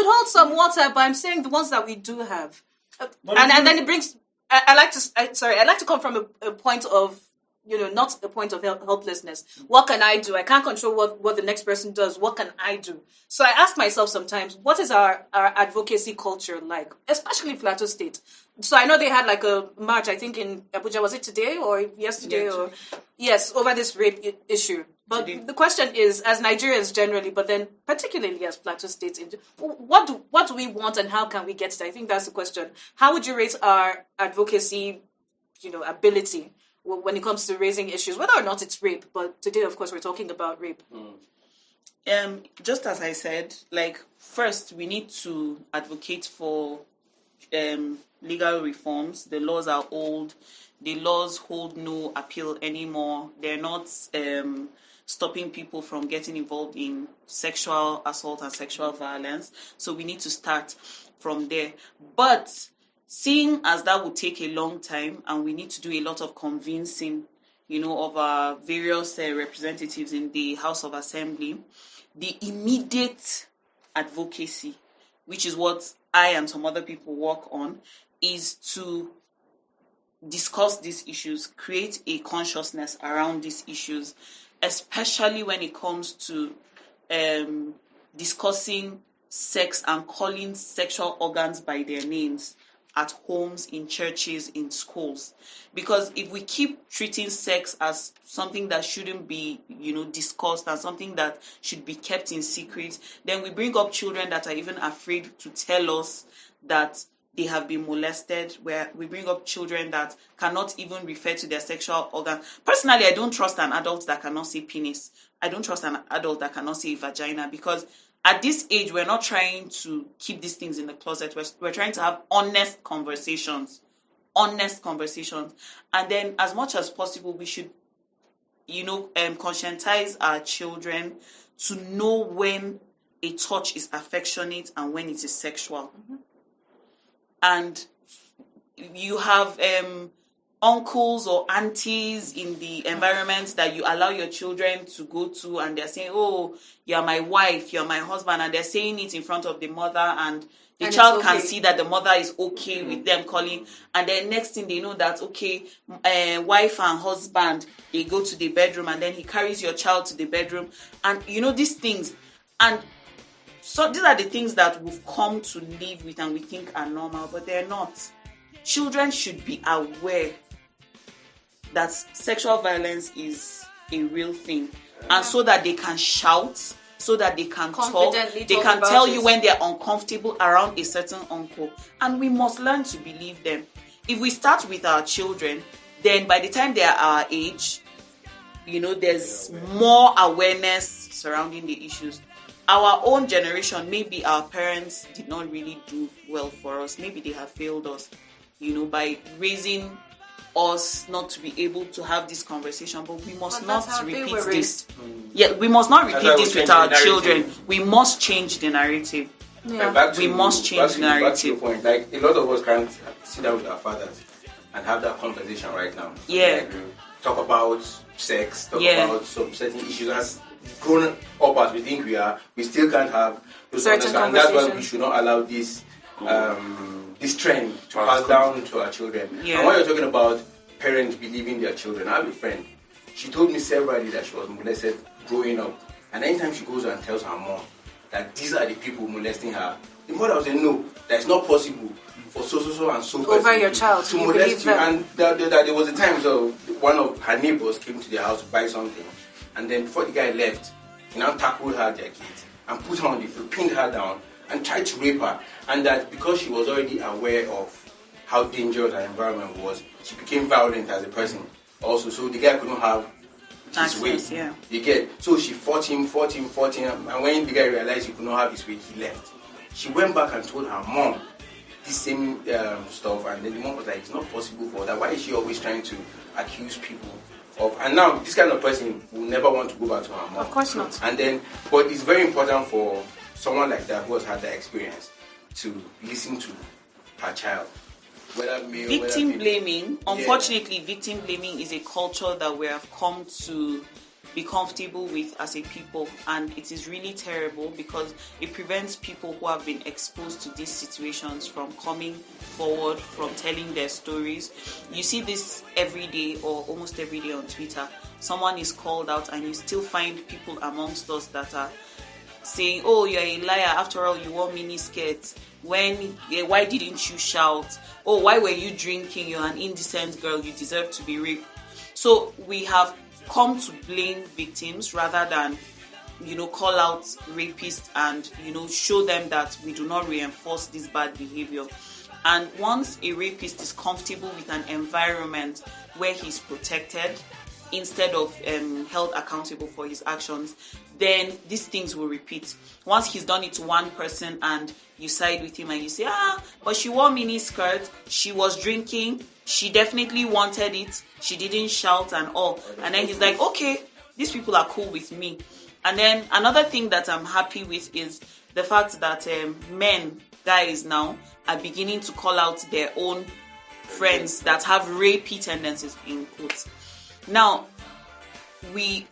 hold some water. But I'm saying the ones that we do have, and then it brings. I'd like to come from a point of. Not a point of helplessness. What can I do? I can't control what the next person does. What can I do? So I ask myself sometimes, what is our advocacy culture like? Especially Plateau State. So I know they had a march, I think in Abuja, was it today or yesterday? Yes, over this rape issue. But the question is, as Nigerians generally, but then particularly as Plateau State, what do we want and how can we get it? I think that's the question. How would you rate our advocacy, ability when it comes to raising issues, whether or not it's rape? But today, of course, we're talking about rape. Just as I said, first we need to advocate for legal reforms. The laws are old. The laws hold no appeal anymore. They're not stopping people from getting involved in sexual assault and sexual violence. So we need to start from there. But seeing as that would take a long time and we need to do a lot of convincing, of our various representatives in the House of Assembly, the immediate advocacy, which is what I and some other people work on, is to discuss these issues, create a consciousness around these issues, especially when it comes to discussing sex and calling sexual organs by their names at homes, in churches, in schools. Because if we keep treating sex as something that shouldn't be, discussed and something that should be kept in secret, then we bring up children that are even afraid to tell us that they have been molested, where we bring up children that cannot even refer to their sexual organ. Personally, I don't trust an adult that cannot say penis. I don't trust an adult that cannot say vagina, because at this age, we're not trying to keep these things in the closet. We're trying to have honest conversations honest conversations. And then as much as possible, we should, conscientize our children to know when a touch is affectionate and when it is sexual. Mm-hmm. And you have uncles or aunties in the environment that you allow your children to go to, and they're saying, oh, you're my wife, you're my husband, and they're saying it in front of the mother, and the child can see that the mother is okay with them calling, and then next thing they know that, okay, wife and husband, they go to the bedroom, and then he carries your child to the bedroom, and these things. And so these are the things that we've come to live with and we think are normal, but they're not. Children should be aware that sexual violence is a real thing, and so that they can shout, so that they can talk, they can tell you when they're uncomfortable around a certain uncle, and we must learn to believe them. If we start with our children, then by the time they are our age, there's more awareness surrounding the issues. Our own generation, maybe our parents did not really do well for us. Maybe they have failed us, by raising us not to be able to have this conversation. But we must not repeat this. Yeah, we must not repeat this with our children. We must change the narrative. Yeah. We must change the narrative. Back to your point, like a lot of us can't sit down with our fathers and have that conversation right now. Yeah. Like, talk about sex, talk about some certain issues. As grown up as we think we are, we still can't have those certain conversations. And that's why we should not allow this this trend to pass down to our children. Yeah. And when you're talking about parents believing their children, I have a friend. She told me severally that she was molested growing up. And anytime she goes and tells her mom that these are the people molesting her, the mother will say, no, that's not possible for so and so over your child to molest you. And there was a time so one of her neighbors came to their house to buy something, and then before the guy left, he now tackled her jacket and put her on the floor, pinned her down, and tried to rape her. And that because she was already aware of how dangerous her environment was, she became violent as a person also. So the guy couldn't have his way. Yeah. You get? So she fought him, and when the guy realized he could not have his way, he left. She went back and told her mom the same stuff, and then the mom was like, it's not possible for that. Why is she always trying to accuse people of? And now this kind of person will never want to go back to her mom. Of course not. And then, but it's very important for someone like that who has had that experience to listen to her child. Whether male, victim blaming, unfortunately, victim blaming is a culture that we have come to be comfortable with as a people, and it is really terrible because it prevents people who have been exposed to these situations from coming forward, from telling their stories. You see this every day or almost every day on Twitter. Someone is called out and you still find people amongst us that are saying, oh, you're a liar, after all you wore mini skirts. Why didn't you shout? Oh, why were you drinking? You're an indecent girl, you deserve to be raped. So we have come to blame victims rather than call out rapists and show them that we do not reinforce this bad behavior. And once a rapist is comfortable with an environment where he's protected instead of held accountable for his actions, then these things will repeat. Once he's done it to one person and you side with him and you say, but she wore mini skirt, she was drinking, she definitely wanted it, she didn't shout and all. And then he's like, okay, these people are cool with me. And then another thing that I'm happy with is the fact that guys now are beginning to call out their own friends that have rapey tendencies, in quotes. Now, we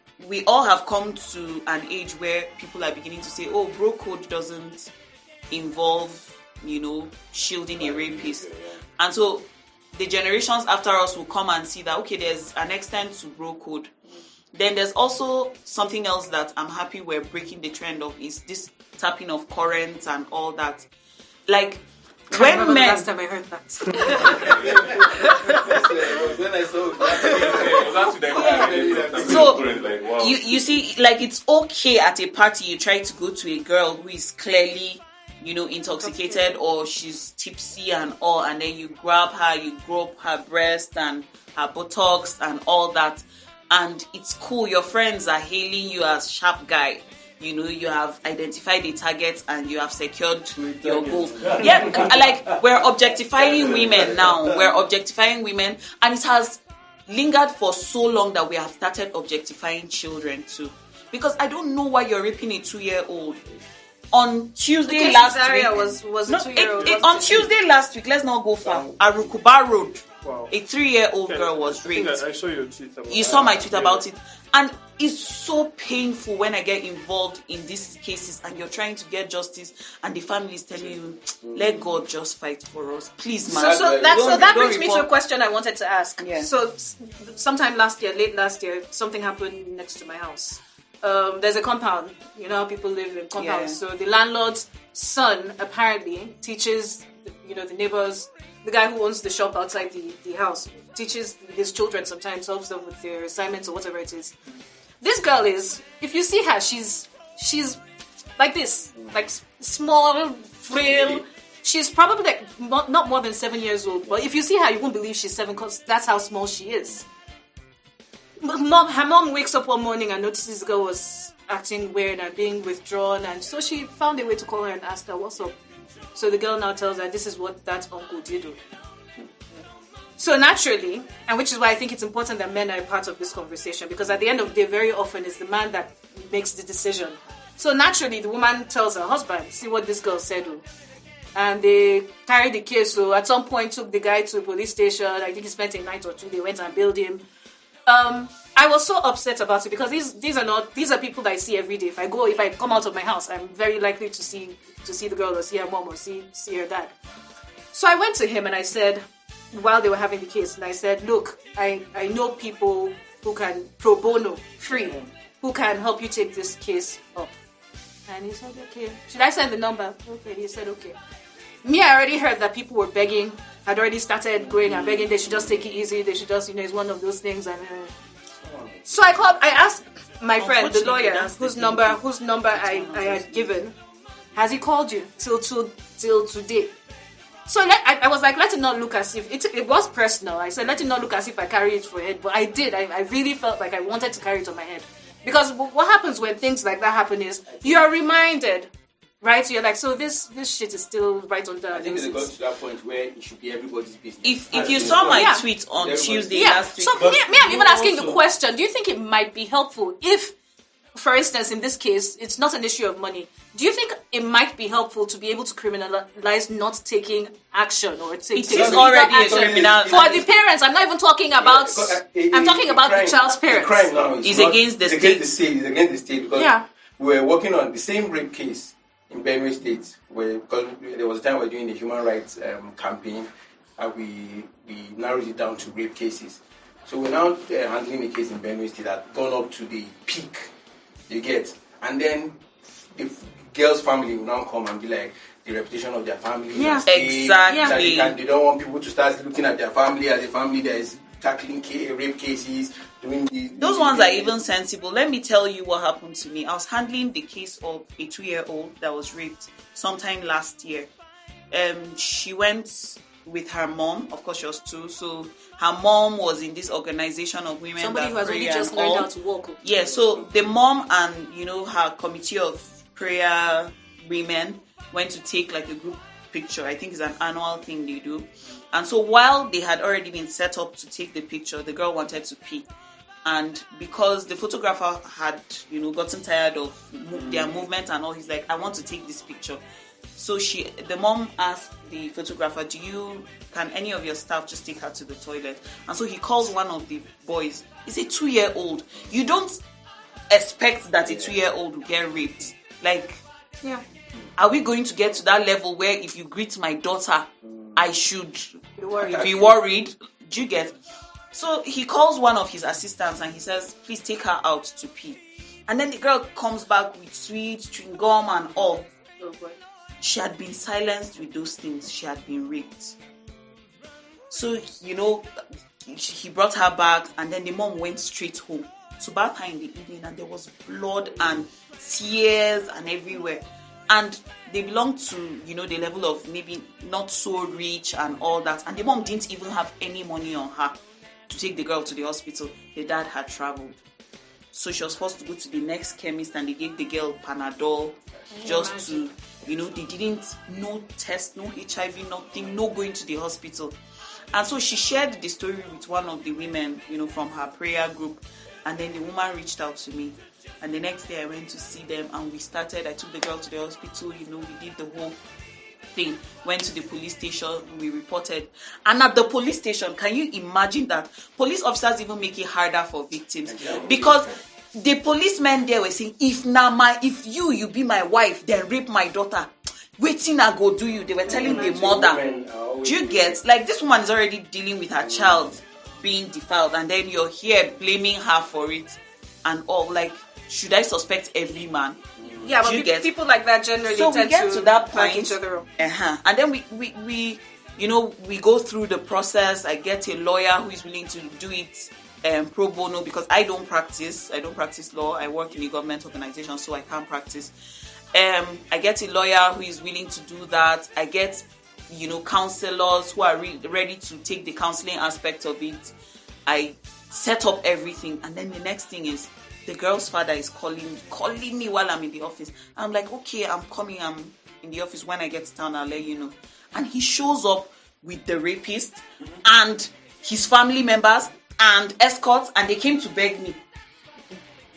all have come to an age where people are beginning to say, oh, bro code doesn't involve, shielding a rapist. And so the generations after us will come and see that, okay, there's an extent to bro code. Then there's also something else that I'm happy we're breaking the trend of, is this tapping of currents and all that. Like, when men... last time I heard that. So, you see, like, it's okay at a party you try to go to a girl who is clearly, intoxicated or she's tipsy and all, and then you grab her, you grope her breast and her buttocks and all that, and it's cool. Your friends are hailing you as sharp guy. you have identified a target and you have secured your goal. Yeah, like we're objectifying women now. We're objectifying women, and it has lingered for so long that we have started objectifying children too. Because I don't know why you're raping a 2-year-old. On Tuesday last week, was a 2-year-old. On Tuesday last week, let's not go far. Arukuba Road, a 3-year-old girl was raped. I saw your tweet about You saw my tweet about it, and it's so painful when I get involved in these cases, and you're trying to get justice, and the family is telling you, "Let God just fight for us, please, man." So that brings me to a question I wanted to ask. Yeah. So sometime late last year, something happened next to my house. There's a compound. You know how people live in compounds. Yeah. So the landlord's son apparently teaches, the neighbors, the guy who owns the shop outside the house, teaches his children sometimes, helps them with their assignments or whatever it is. This girl is, if you see her, she's like this, like small, frail. She's probably like not more than 7 years old. But if you see her, you won't believe she's 7 because that's how small she is. Her mom wakes up one morning and notices the girl was acting weird and being withdrawn, and so she found a way to call her and ask her what's up. So the girl now tells her this is what that uncle did. So naturally, and which is why I think it's important that men are a part of this conversation, because at the end of the day, very often it's the man that makes the decision. So naturally, the woman tells her husband, see what this girl said. And they carried the case. So at some point, took the guy to a police station. I think he spent a night or two. They went and bailed him. I was so upset about it because these are people that I see every day. If I come out of my house, I'm very likely to see the girl or see her mom or see her dad. So I went to him and I said, while they were having the case, and I said, look, I know people who can pro bono, free, who can help you take this case up. And he said, okay. Should I send the number? Okay, he said, okay. Me, I already heard that people were begging, had already started going and begging, they should just take it easy, they should just, it's one of those things. And so I asked my friend, the lawyer, whose number I had given, has he called you till today? So I was like, let it not look as if, it was personal. I said, let it not look as if I carry it for head. But I did. I really felt like I wanted to carry it on my head. Because what happens when things like that happen is, you're reminded, right? So you're like, so this shit is still right on the... I think it got to that point where it should be everybody's business. If you saw my tweet on Tuesday last week... So I'm even asking the question, do you think it might be helpful if, for instance, in this case, it's not an issue of money. Do you think it might be helpful to be able to criminalize not taking action or taking already action a criminal for the parents? I'm not even talking about. I'm talking about the child's parents. The crime now is against the state. It's against the state because we were working on the same rape case in Benue State, because there was a time we were doing the human rights campaign, and we narrowed it down to rape cases. So we're now handling a case in Benue State that gone up to the peak. You get, and then the girl's family will now come and be like, the reputation of their family. Yeah, exactly. They don't want people to start looking at their family as a family that is tackling rape cases, doing those ones are even sensible. Let me tell you what happened to me. I was handling the case of a 2-year-old that was raped sometime last year. She went with her mom. Of course, she was 2. So her mom was in this organization of women. Somebody that who has pray only just learned how to walk. Yeah. So the mom and her committee of prayer women went to take like a group picture. I think it's an annual thing they do. And so while they had already been set up to take the picture, the girl wanted to pee. And because the photographer had, gotten tired of their movement and all, he's like, I want to take this picture. So the mom asked the photographer, can any of your staff just take her to the toilet? And so he calls one of the boys. He's a 2-year-old. You don't expect that a 2-year-old will get raped. Like, are we going to get to that level where if you greet my daughter, I should be worried? Do you get? So he calls one of his assistants and he says, please take her out to pee. And then the girl comes back with sweets, chewing gum and all. Oh boy. She had been silenced with those things. She had been raped. So, he brought her back and then the mom went straight home to bath her in the evening, and there was blood and tears and everywhere. And they belonged to, the level of maybe not so rich and all that. And the mom didn't even have any money on her to take the girl to the hospital. The dad had traveled. So she was forced to go to the next chemist, and they gave the girl Panadol just to, they didn't, no test, no HIV, nothing, no going to the hospital. And so she shared the story with one of the women, from her prayer group. And then the woman reached out to me. And the next day I went to see them, and I took the girl to the hospital, we did the whole thing, went to the police station, we reported. And at the police station, can you imagine that police officers even make it harder for victims? Because the policemen there were saying, if you be my wife, then rape my daughter, waiting I go do you. They were telling the mother. Do you get? Like, this woman is already dealing with her child being defiled, and then you're here blaming her for it and all. Like, should I suspect every man? Yeah, but people like that generally tend to that point, each other up. And then we go through the process. I get a lawyer who is willing to do it pro bono, because I don't practice law. I work in a government organization, so I can't practice. I get a lawyer who is willing to do that. I get counselors who are ready to take the counseling aspect of it. I set up everything, and then the next thing is the girl's father is calling me while I'm in the office. I'm like, okay, I'm coming. I'm in the office. When I get to town, I'll let you know. And he shows up with the rapist and his family members and escorts, and they came to beg me.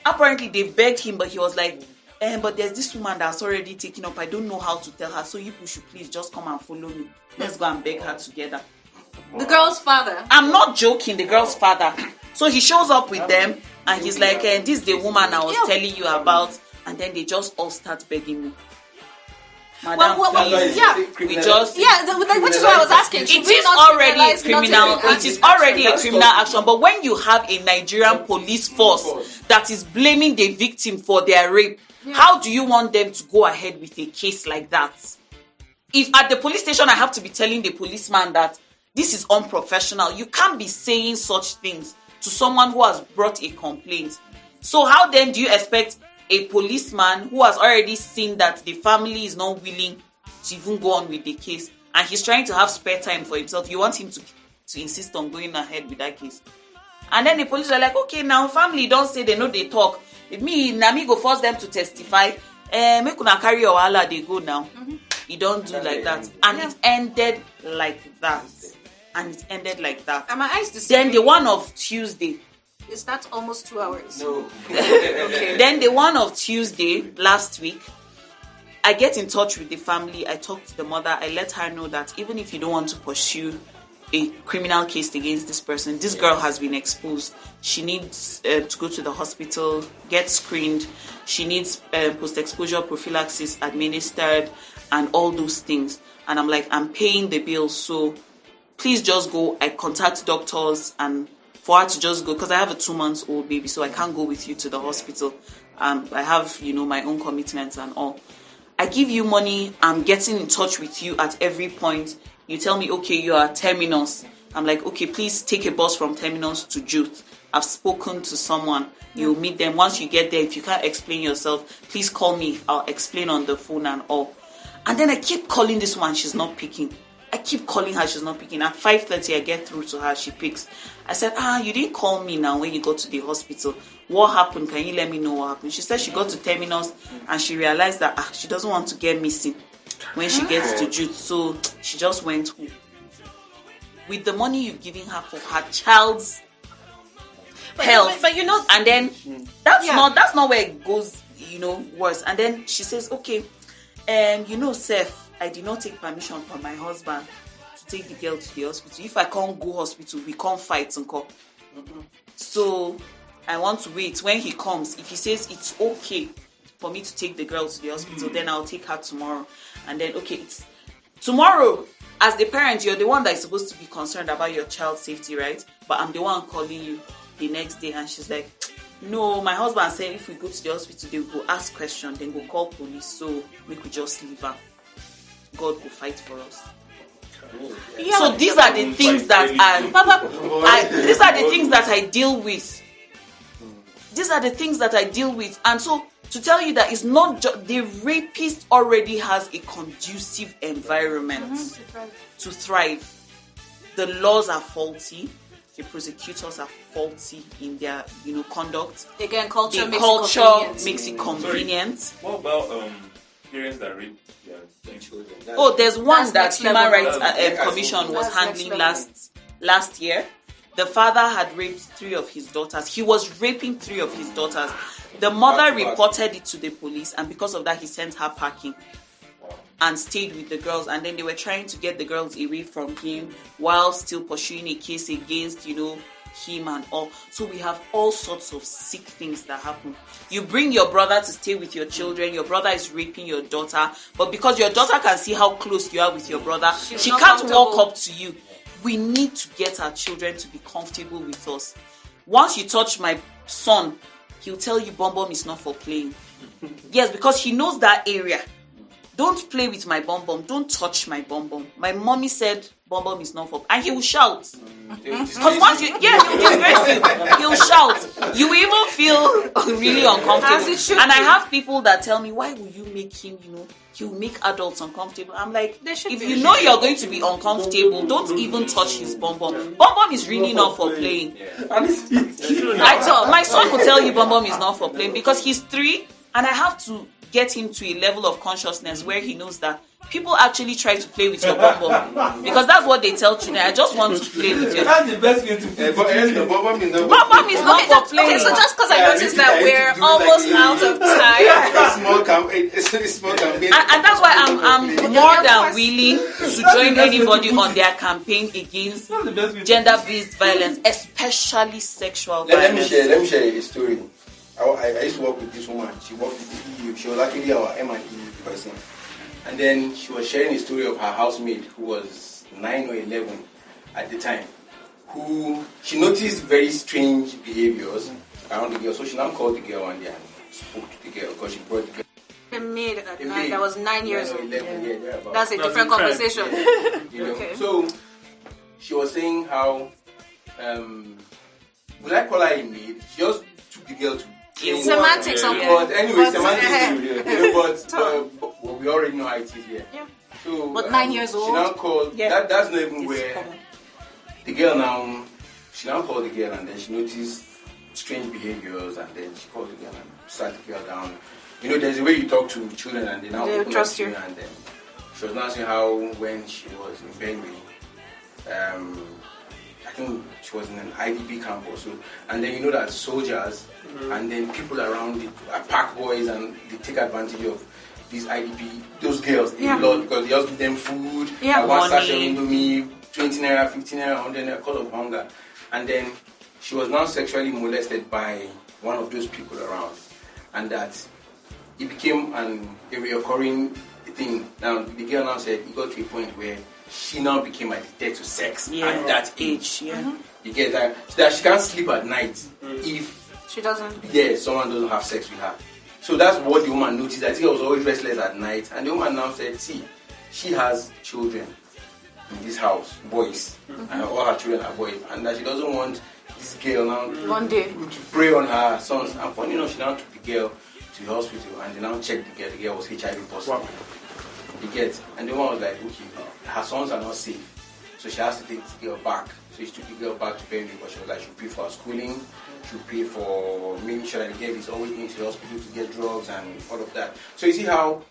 Apparently, they begged him, but he was like, but there's this woman that's already taken up. I don't know how to tell her, so you should please just come and follow me. Let's go and beg her together. The girl's father? I'm not joking, the girl's father. So he shows up with them, and he's like, this is the woman I was telling you about. And then they just all start begging me. Madam, which is why I was asking. It is already a criminal. It is already a criminal action. But when you have a Nigerian police force that is blaming the victim for their rape, how do you want them to go ahead with a case like that? If at the police station I have to be telling the policeman that this is unprofessional, you can't be saying such things to someone who has brought a complaint. So how then do you expect a policeman who has already seen that the family is not willing to even go on with the case, and he's trying to have spare time for himself, you want him to insist on going ahead with that case? And then the police are like, okay, now family don't say they know they talk. If me go force them to testify, make una carry your wahala, they go now. You don't do like that. And it ended like that. And my eyes deceiving. Then the one of Tuesday. Is that almost 2 hours? No. Okay. Then the one of Tuesday last week, I get in touch with the family. I talk to the mother. I let her know that even if you don't want to pursue a criminal case against this person, this girl has been exposed. She needs to go to the hospital, get screened. She needs post-exposure prophylaxis administered and all those things. And I'm like, I'm paying the bills, so please just go. I contact doctors, and for her to just go, because I have a 2-month-old baby, so I can't go with you to the hospital. I have, my own commitments and all. I give you money. I'm getting in touch with you at every point. You tell me, okay, you are Terminus. I'm like, okay, please take a bus from Terminus to Jute. I've spoken to someone. You'll meet them. Once you get there, if you can't explain yourself, please call me. I'll explain on the phone and all. And then I keep calling this one. She's not picking. I keep calling her, she's not picking. At 5:30, I get through to her, she picks. I said, you didn't call me now when you got to the hospital. What happened? Can you let me know what happened? She said she got to Terminus and she realized that she doesn't want to get missing when she gets to Jute. So she just went home. With the money you've given her for her child's health. But and then that's not where it goes, worse. And then she says, okay, Seth, I did not take permission from my husband to take the girl to the hospital. If I can't go hospital, we can't fight and call. So I want to wait. When he comes, if he says it's okay for me to take the girl to the hospital, then I'll take her tomorrow. And then, okay, it's tomorrow. As the parent, you're the one that is supposed to be concerned about your child's safety, right? But I'm the one calling you the next day, and she's like, no, my husband said if we go to the hospital, they will go ask questions, then go call police, so we could just leave her. God will fight for us. Yeah, so these are the things that these are the things that I deal with. These are the things that I deal with. And so to tell you that it's not just the rapist already has a conducive environment to thrive. The laws are faulty. the prosecutors are faulty in their, conduct. Again, culture makes it convenient. What about parents that rape their children? There's one that Human Rights level. Commission was That's handling next last year. The father had raped 3 of his daughters. He was raping 3 of his daughters. The mother reported it to the police, and because of that, he sent her packing and stayed with the girls. And then they were trying to get the girls away from him while still pursuing a case against, him and all. So we have all sorts of sick things that happen. You bring your brother to stay with your children. Your brother is raping your daughter, but because your daughter can see how close you are with your brother, she can't walk up to you. We need to get our children to be comfortable with us. Once you touch my son, he'll tell you Bom Bom is not for playing. Yes, because he knows that area. Don't play with my Bom Bom. Don't touch my Bom Bom. My mommy said Bom Bom is not for... And he will shout. Because once he'll disgrace you. He'll shout. You will even feel really uncomfortable. And I have people that tell me, why will you make him, he'll make adults uncomfortable. I'm like, if you know you're going to be uncomfortable, don't even touch his Bom Bom. Bom Bom is really not for playing. My son will tell you Bom Bom is not for playing because he's 3 and I have to get him to a level of consciousness where he knows that people actually try to play with your Bom Bom because that's what they tell children. I just want to play with you. That's the best way to play. Bom Bom is not for playing. Okay, so just because I noticed that we're almost out of time. Small campaign. And that's why I'm more than willing to join anybody on their campaign against gender-based violence, especially sexual violence. Let me share a story. I used to work with this woman. She worked with the EU. She was actually our M&E person. And then she was sharing a story of her housemate who was 9 or 11 at the time, who she noticed very strange behaviors around the girl. So she now called the girl one day and spoke to the girl because she brought the girl. A maid at 9, that was 9 years old. 11, yeah, that's a different conversation. Okay. So she was saying how, will I call her a maid? She just took the girl to semantics of But anyway, semantics. But we already know how it is here. Yeah. So, but 9 years old. She now called. Yeah. That's not even where the girl now. She now called the girl and then she noticed strange behaviors and then she called the girl and sat the girl down. There's a way you talk to children and they now open trust up to you. And then she was now saying how when she was in Benue, I think she was in an IDP camp also, and then that soldiers and then people around it are pack boys and they take advantage of these IDP, those girls a lot because they just give them food, one sachet of Indomie, 20 naira, 15 naira, 100 naira, cause of hunger. And then she was now sexually molested by one of those people around, and that it became a reoccurring thing. Now the girl now said it got to a point where she now became addicted to sex at that age. Yeah. You get that she can't sleep at night if she doesn't. Yeah, someone doesn't have sex with her. So that's what the woman noticed. I think I was always restless at night, and the woman now said, "See, she has children in this house, boys, and all her children are boys, and that she doesn't want this girl now one day to prey on her sons." And funny enough, she now took the girl to the hospital, and they now checked the girl. The girl was HIV positive. Wow. You get, and the woman was like, "Okay, her sons are not safe, so she has to take the girl back." So she took the girl back to Benue, but she was like, she'll pay for her schooling, she'll pay for making sure that the girl is always into the hospital to get drugs and all of that. So you see how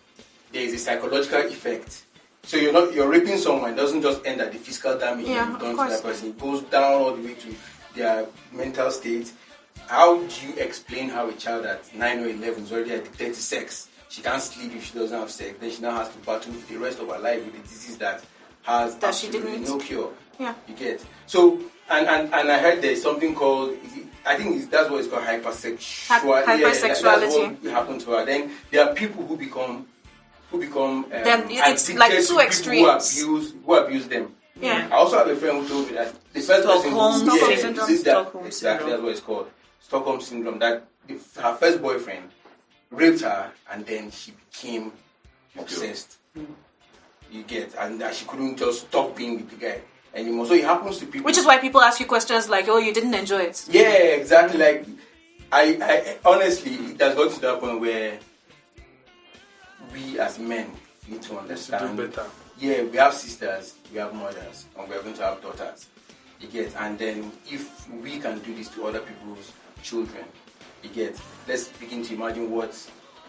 there is a psychological effect. So you're raping someone, it doesn't just end at the physical damage you've done to that person. It goes down all the way to their mental state. How do you explain how a child at 9 or 11 is already addicted to sex? She can't sleep if she doesn't have sex. Then she now has to battle the rest of her life with a disease that has absolutely no cure. Yeah. You get. So and I heard there's something called, I think that's what it's called, hypersexuality. Hypersexuality. That's what happened to her. Then there are people who become then it's like two extremes who abuse them. Yeah. I also have a friend who told me that the first Stockholm syndrome. Exactly, that's what it's called. Stockholm syndrome. That her first boyfriend raped her and then she became obsessed. You get, and that she couldn't just stop being with the guy anymore. So it happens to people. Which is why people ask you questions like, "Oh, you didn't enjoy it." Yeah, exactly. Like I honestly, it has got to that point where we as men need to understand. Do better. Yeah, we have sisters, we have mothers, and we are going to have daughters. You get, and then if we can do this to other people's children, you get, let's begin to imagine what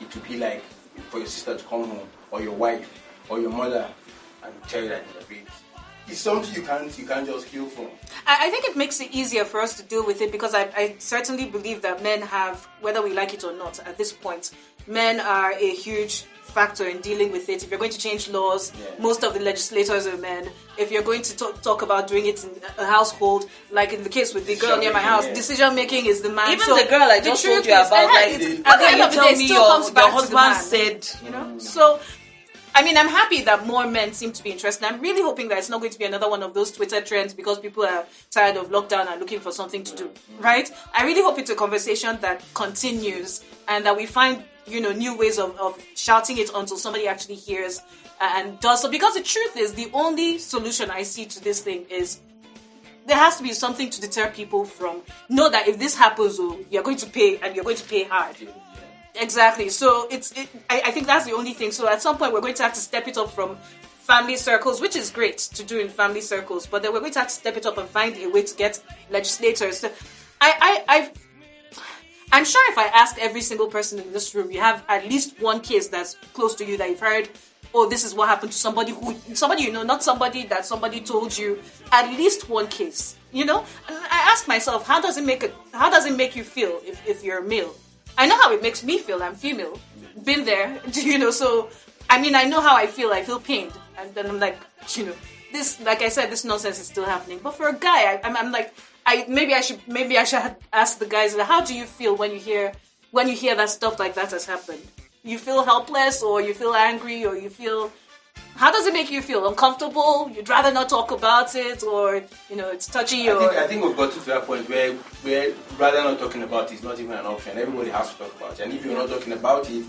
it would be like for your sister to come home, or your wife, or your mother, and tell you that you're raped. It's something you can't just heal from. I think it makes it easier for us to deal with it because I certainly believe that men have, whether we like it or not, at this point, men are a huge factor in dealing with it. If you're going to change laws, most of the legislators are men. If you're going to talk about doing it in a household, like in the case with the girl near my house, decision making is the man. Even so the girl I just told you about, like, at the end of the day, it still comes back to the man. Said, you know, so. I mean, I'm happy that more men seem to be interested. I'm really hoping that it's not going to be another one of those Twitter trends because people are tired of lockdown and looking for something to do, right? I really hope it's a conversation that continues and that we find, new ways of shouting it until somebody actually hears and does so. Because the truth is, the only solution I see to this thing is there has to be something to deter people from, know that if this happens, you're going to pay and you're going to pay hard. Exactly. So I think that's the only thing. So at some point we're going to have to step it up from family circles, which is great to do in family circles, but then we're going to have to step it up and find a way to get legislators. So I'm sure if I ask every single person in this room, you have at least one case that's close to you that you've heard, oh, this is what happened to somebody not somebody that somebody told you, at least one case, And I ask myself, how does it make you feel if you're a male? I know how it makes me feel. I'm female. Been there, so, I mean, I know how I feel. I feel pained. And then I'm like, this, like I said, this nonsense is still happening. But for a guy, I'm like, maybe I should ask the guys, how do you feel when you hear that stuff like that has happened? You feel helpless, or you feel angry, or you feel... How does it make you feel? Uncomfortable? You'd rather not talk about it, or it's touchy? I think we've got to that point where rather not talking about it is not even an option. Everybody has to talk about it, and if you're not talking about it,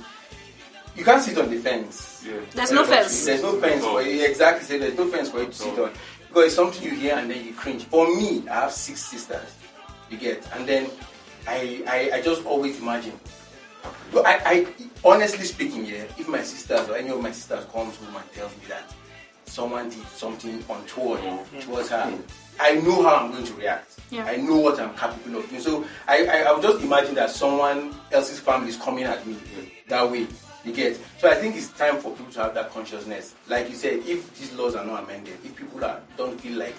you can't sit on the fence. Yeah. There's no fence. There's no fence for you. Exactly. So there's no fence for you to sit on because it's something you hear and then you cringe. For me, I have 6 sisters. You get, and then I just always imagine. But I honestly speaking, if my sisters or any of my sisters comes home and tells me that someone did something untoward towards her, I know how I'm going to react. Yeah. I know what I'm capable of doing. So I would just imagine that someone else's family is coming at me that way. You get. So I think it's time for people to have that consciousness. Like you said, if these laws are not amended, if people don't feel like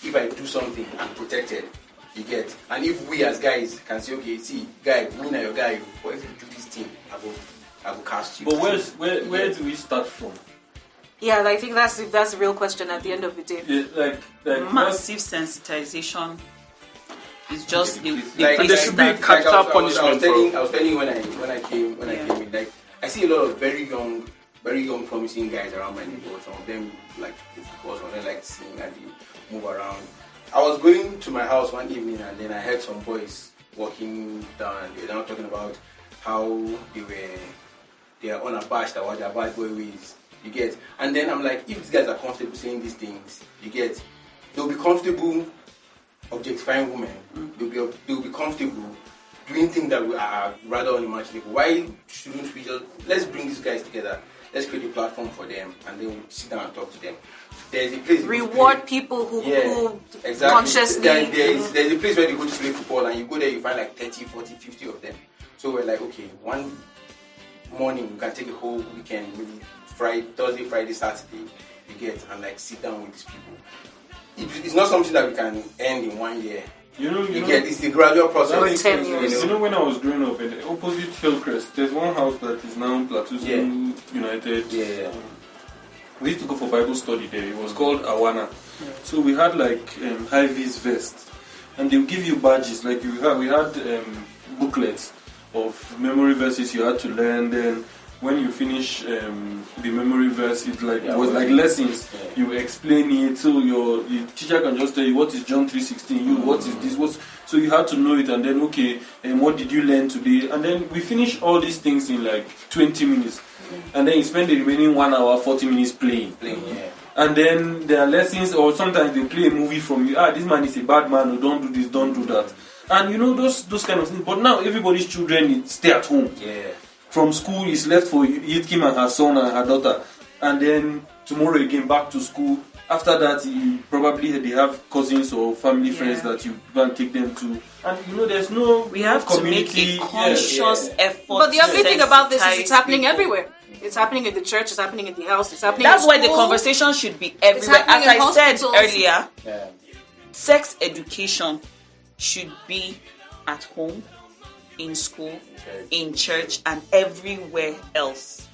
if I do something, I'm protected. You get, and if we as guys can say, okay, see, guy, me and your guy, but if you do this thing, I will cast you. But where do we start from? Yeah, I think that's the real question at the end of the day. Yeah, like massive sensitization is just the and there should be capital punishment. I was telling you when I came in, like I see a lot of very young, promising guys around my neighborhood. Some of them like football, some of them like to sing and they move around. I was going to my house one evening and then I heard some boys walking down and they were now talking about how they are unabashed about their bad boy ways. You get, and then I'm like, if these guys are comfortable saying these things, you get, they'll be comfortable objectifying women. They'll be comfortable doing things that are rather unimaginable. Why shouldn't we let's bring these guys together? Let's create a platform for them and then we'll sit down and talk to them. There's a place reward people who exactly. Consciously. There's a place where they go to play football and you go there, you find like 30, 40, 50 of them. So we're like, okay, one morning we can take a whole weekend, maybe Thursday, Friday, Saturday, you get, and like sit down with these people. It's not something that we can end in 1 year. You know, it's the gradual process. 10 years. You know, when I was growing up in the opposite Hillcrest, there's one house that is now Plateau United. Yeah. We used to go for Bible study there. It was called Awana. Yeah. So we had like high-vis vest, and they would give you badges. Like we had booklets of memory verses you had to learn. Then when you finish the memory verse, it was like lessons. Yeah. You explain it, so your teacher can just tell you what is John 3:16. What is this? So you had to know it, and then what did you learn today? And then we finish all these things in like 20 minutes. And then you spend the remaining 1 hour, 40 minutes playing. Yeah. And then there are lessons, or sometimes they play a movie from you. This man is a bad man, or don't do this, don't do that. And you know those kind of things. But now everybody's children stay at home. Yeah. From school is left for Yitkyim and her son and her daughter. And then tomorrow again back to school. After that, they have cousins or family friends that you go and take them to. And there's no We have community. to make a conscious effort. But the other thing about this is it's happening people. everywhere. It's happening in the church, it's happening in the house, it's happening That's in why the school. conversation should be everywhere. As happening in I said hospitals. earlier, Yeah. sex education should be at home, in school, in church, and everywhere else.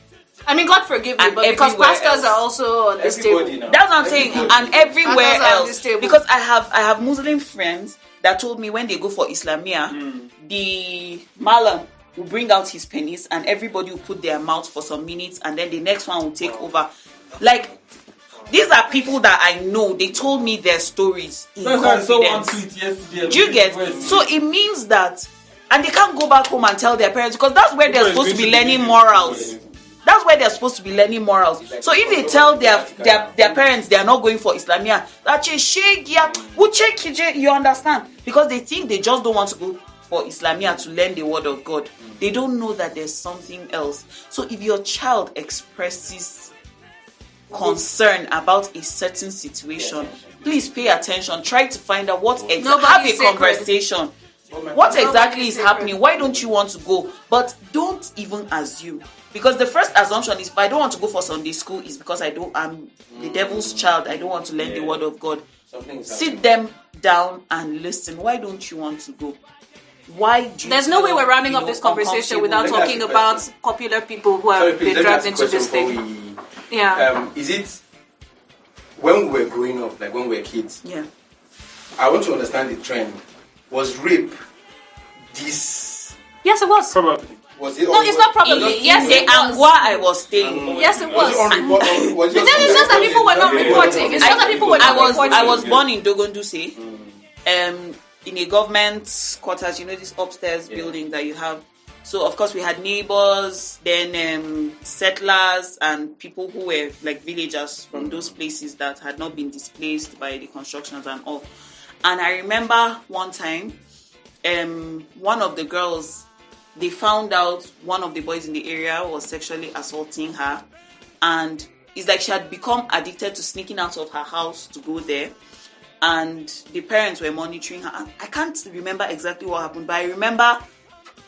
I mean, God forgive me, And but because everywhere pastors else. are also on this table. Everybody now. That's what I'm saying. And everywhere Pastors are on else. this table. Because I have Muslim friends that told me when they go for Islamia, the Malam will bring out his pennies and everybody will put their mouth for some minutes and then the next one will take over. Like, these are people that I know. They told me their stories in confidence. Do you get? So it means that, and they can't go back home and tell their parents because that's where they're supposed to be learning morals. That's where they're supposed to be learning morals. So if they tell their parents they are not going for Islamia, you understand? Because they think they just don't want to go for Islamia to learn the word of God. They don't know that there's something else. So if your child expresses concern about a certain situation, please pay attention. Try to find out what exactly. Have a conversation. What exactly is happening? Why don't you want to go? But don't even assume. Because the first assumption is if I don't want to go for Sunday school is because I'm the devil's child. I don't want to learn the word of God. Sit them down and listen. Why don't you want to go? Why do you There's no way we're rounding up this conversation without talking about popular people who have been dragged into this thing. Is it when we were growing up, like when we were kids? Yeah. I want to understand the trend. Was rape this? Yes, it was. Probably. Was it? No, it's not probably. Yes, The it was. Angwa I was staying. Yes, it was. Was it It's just that people were not reporting. It's just that people were not reporting. I was born in Dogonduse, in a government quarters. This upstairs building that you have. So of course we had neighbors, then settlers and people who were like villagers from those places that had not been displaced by the constructions and all. And I remember one time, one of the girls, they found out one of the boys in the area was sexually assaulting her, and it's like she had become addicted to sneaking out of her house to go there, and the parents were monitoring her. I can't remember exactly what happened, but I remember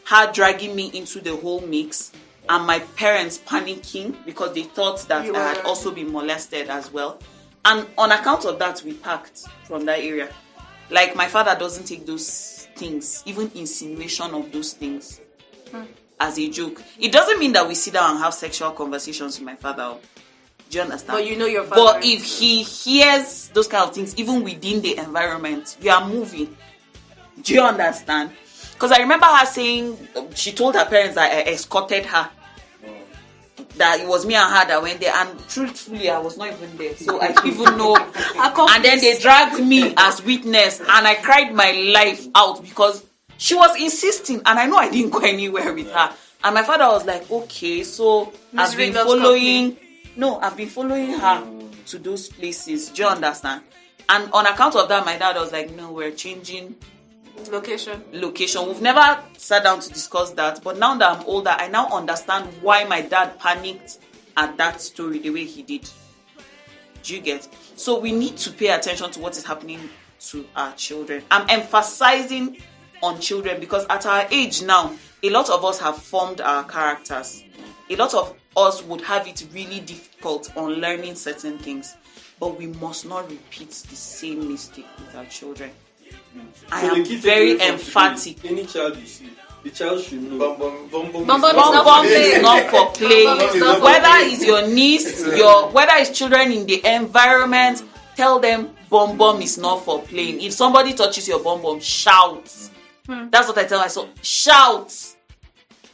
her dragging me into the whole mix and my parents panicking because they thought that I had also been molested as well. And on account of that, we packed from that area. Like, my father doesn't take those things, even insinuation of those things, as a joke. It doesn't mean that we sit down and have sexual conversations with my father. Do you understand? But you know your father. But if he hears those kind of things, even within the environment, you are moving. Do you understand? Because I remember her saying, she told her parents that I escorted her. That it was me and her that went there, and truthfully I was not even there, so I didn't even know. And then they dragged me as witness, and I cried my life out because she was insisting, and I know I didn't go anywhere with her. And my father was like, okay, so I've been following her to those places. Do you understand? And on account of that, my dad was like, no, we're changing location. We've never sat down to discuss that, but now that I'm older, I now understand why my dad panicked at that story the way he did. Do you get? So we need to pay attention to what is happening to our children. I'm emphasizing on children because at our age now, a lot of us have formed our characters. A lot of us would have it really difficult on learning certain things, but we must not repeat the same mistake with our children. I am very emphatic. Any child you see, the child should know. Bum is not for playing. Whether it's your niece, whether it's children in the environment, tell them bum is not for playing. If somebody touches your bum, shout. That's what I tell myself. Shout.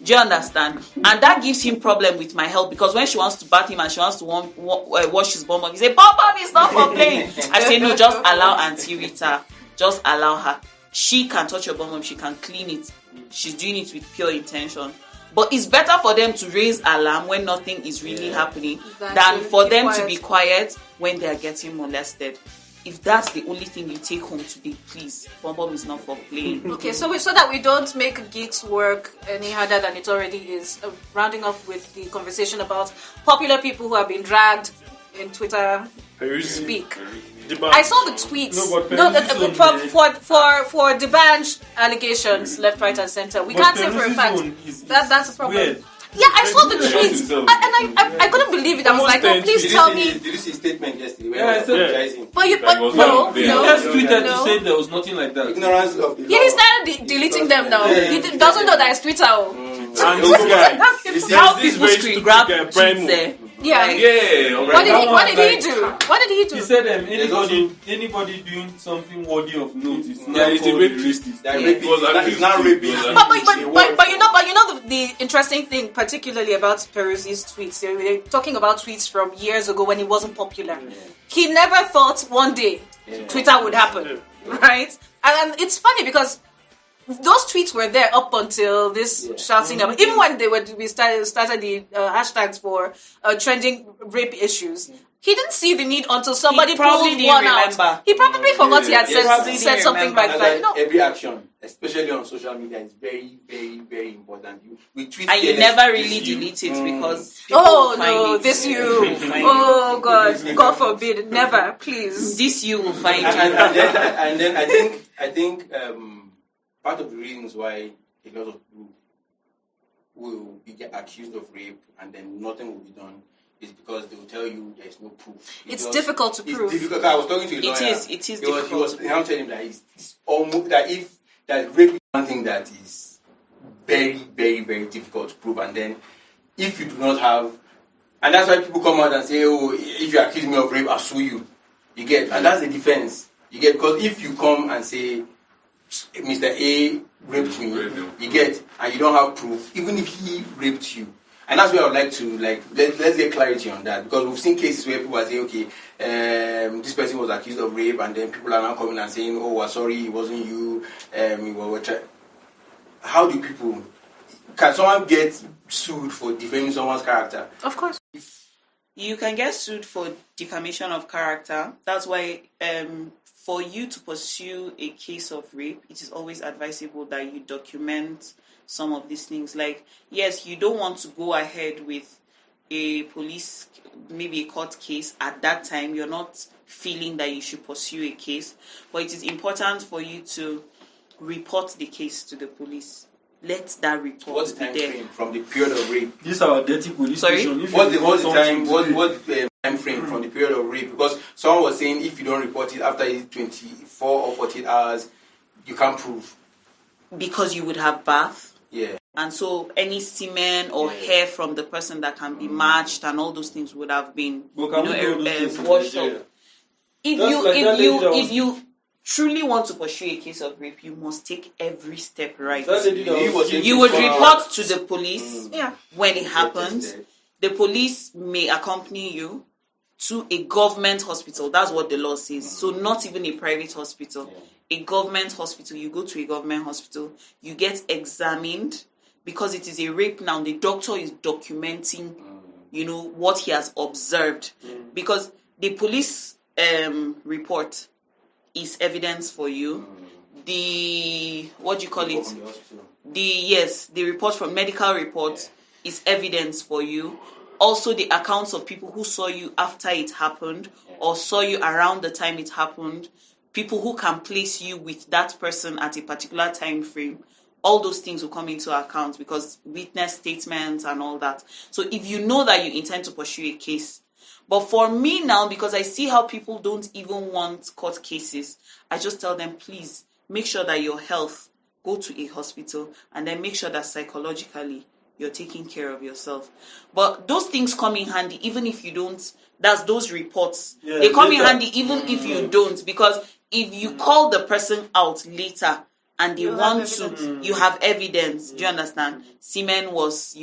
Do you understand? And that gives him problem with my help because when she wants to bath him and she wants to wash his bum, he say bum is not for playing. I say no, just allow Auntie Rita. Just allow her. She can touch your bum, she can clean it. She's doing it with pure intention. But it's better for them to raise alarm when nothing is really happening than for them to be quiet when they are getting molested. If that's the only thing you take home today, please, bum is not for playing. Okay, so that we don't make geeks work any harder than it already is, rounding off with the conversation about popular people who have been dragged in Twitter Peruzzi. speak. Debunk. I saw the tweets. For the ban allegations left, right, and center. We can't say for a fact that's a problem. Weird. Yeah, I saw the tweets and I couldn't believe it. I was like, no, please tell me. Did you see a statement yesterday? Where Yeah, I said apologizing? But He no. just tweeted to say there was nothing like that. Ignorance of the law. Yeah, he started deleting them now. He doesn't know that it's Twitter. And this guy, How this people very screen grab stupid tweets Primo. there. Yeah. Yeah, What did he do? What did he do? He said anybody doing something worthy of note is Yeah, now it's a called rape racist. That rape is not raping. But you know the interesting thing, particularly about Peruzzi's tweets. They're talking about tweets from years ago when he wasn't popular. He never thought one day Twitter would happen, right? And it's funny because those tweets were there up until this shouting about. Even when we started the hashtags for trending rape issues. He didn't see the need until somebody probably pulled didn't one remember. out. He probably forgot he had said something like that. You know, Every action, especially on social media, is very, very, very important. We tweet And you never really delete it because people oh will find no, it. this you. People will find Oh God forbid, never, please. it. This you will find and it. then I think part of the reasons why a lot of people will be accused of rape and then nothing will be done is because they will tell you there is no proof. It's difficult to prove. It's difficult. I was talking to a lawyer. It is difficult. He was telling him that it's almost that rape is one thing that is very, very, very difficult to prove. And then if you do not have, and that's why people come out and say, "Oh, if you accuse me of rape, I'll sue you." You get, and that's the defense. You get, because if you come and say, Mr. A raped me, you get, and you don't have proof, even if he raped you. And that's where I would like to, let's get clarity on that. Because we've seen cases where people are saying, okay, this person was accused of rape, and then people are now coming and saying, oh, we're sorry, it wasn't you. How do people, can someone get sued for defaming someone's character? Of course. You can get sued for defamation of character. That's why for you to pursue a case of rape, it is always advisable that you document some of these things. Like, yes, you don't want to go ahead with a police, maybe a court case at that time. You're not feeling that you should pursue a case, but it is important for you to report the case to the police. Let that report What's the be time there. frame from the period of rape? This is our dirty police Sorry? station. If What's you the want time? something What's today- the time frame from the period of rape? Because someone was saying if you don't report it after 24 or 48 hours, you can't prove. Because you would have bath. Yeah. And so any semen or hair from the person that can be matched and all those things would have been But can we do those things in washed Nigeria? up. If That's you like that lady that was- if you truly want to pursue a case of rape, you must take every step right. That lady that was- You would report to the police Yeah. when it happens. The police may accompany you to a government hospital. That's what the law says. So not even a private hospital. A government hospital. You go to a government hospital. You get examined because it is a rape now. The doctor is documenting, what he has observed. Because the police report is evidence for you. The the report from medical report is evidence for you. Also, the accounts of people who saw you after it happened or saw you around the time it happened, people who can place you with that person at a particular time frame, all those things will come into account because witness statements and all that. So if you know that you intend to pursue a case, but for me now, because I see how people don't even want court cases, I just tell them, please make sure that your health, go to a hospital, and then make sure that psychologically you're taking care of yourself. But those things come in handy even if you don't. That's those reports. Yeah, they come in later. handy even if you don't, because if you call the person out later and they want to, you have evidence. Do you understand? Semen was,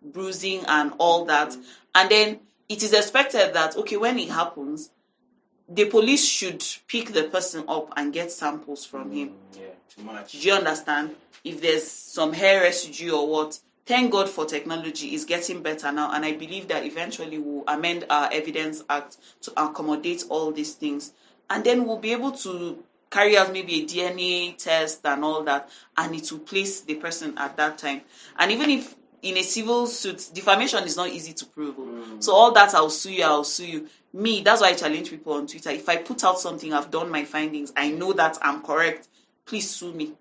bruising and all that. And then it is expected that, okay, when it happens, the police should pick the person up and get samples from him. Yeah, too much. Do you understand? If there's some hair residue or what, thank God for technology. It's getting better now. And I believe that eventually we'll amend our Evidence Act to accommodate all these things. And then we'll be able to carry out maybe a DNA test and all that. And it will place the person at that time. And even if in a civil suit, defamation is not easy to prove. So all that, I'll sue you. Me, that's why I challenge people on Twitter. If I put out something, I've done my findings, I know that I'm correct, please sue me.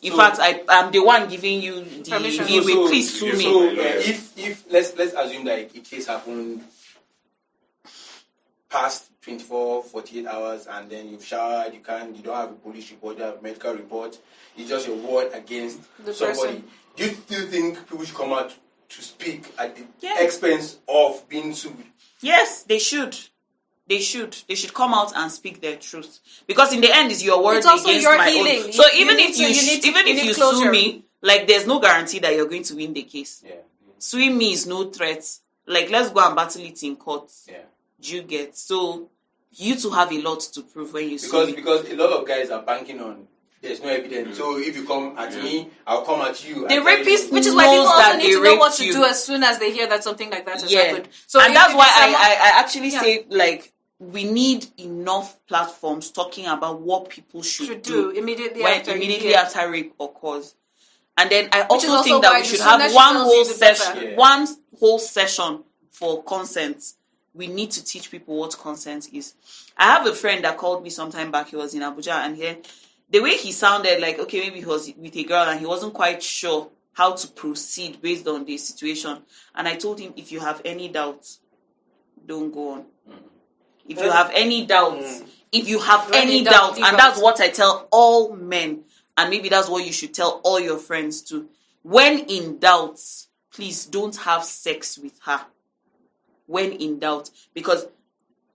In fact, I'm the one giving you the Permission. leeway. Please sue me. So if let's assume that a case happened past 24, 48 hours, and then you've showered, you don't have a police report, you have a medical report, it's just your word against somebody. Person. Do you still think people should come out to speak at the expense of being sued? Yes, they should. They should come out and speak their truth, because in the end, it's your word against my own. So even if you sue me, like, there's no guarantee that you're going to win the case. Yeah. Suing me is no threat. Like, let's go and battle it in court. Yeah. You get so you two have a lot to prove when you sue me. Because a lot of guys are banking on there's no evidence. So if you come at me, I'll come at you. The rapist, which is why people also need to know what to do as soon as they hear that something like that has happened. So and that's why I actually say, like, we need enough platforms talking about what people should do immediately after rape occurs. And then I also think that we should have one whole session for consent. We need to teach people what consent is. I have a friend that called me sometime back. He was in Abuja, and the way he sounded, like, okay, maybe he was with a girl and he wasn't quite sure how to proceed based on the situation. And I told him, if you have any doubts, don't go on. If you have any doubts, and that's what I tell all men, and maybe that's what you should tell all your friends too. When in doubt, please don't have sex with her. When in doubt, because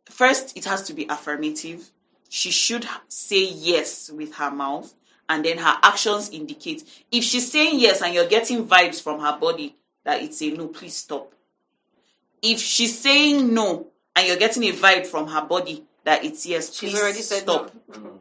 first it has to be affirmative. She should say yes with her mouth, and then her actions indicate. If she's saying yes and you're getting vibes from her body that it's a no, please stop. If she's saying no and you're getting a vibe from her body that it's yes, please she's already said stop. No.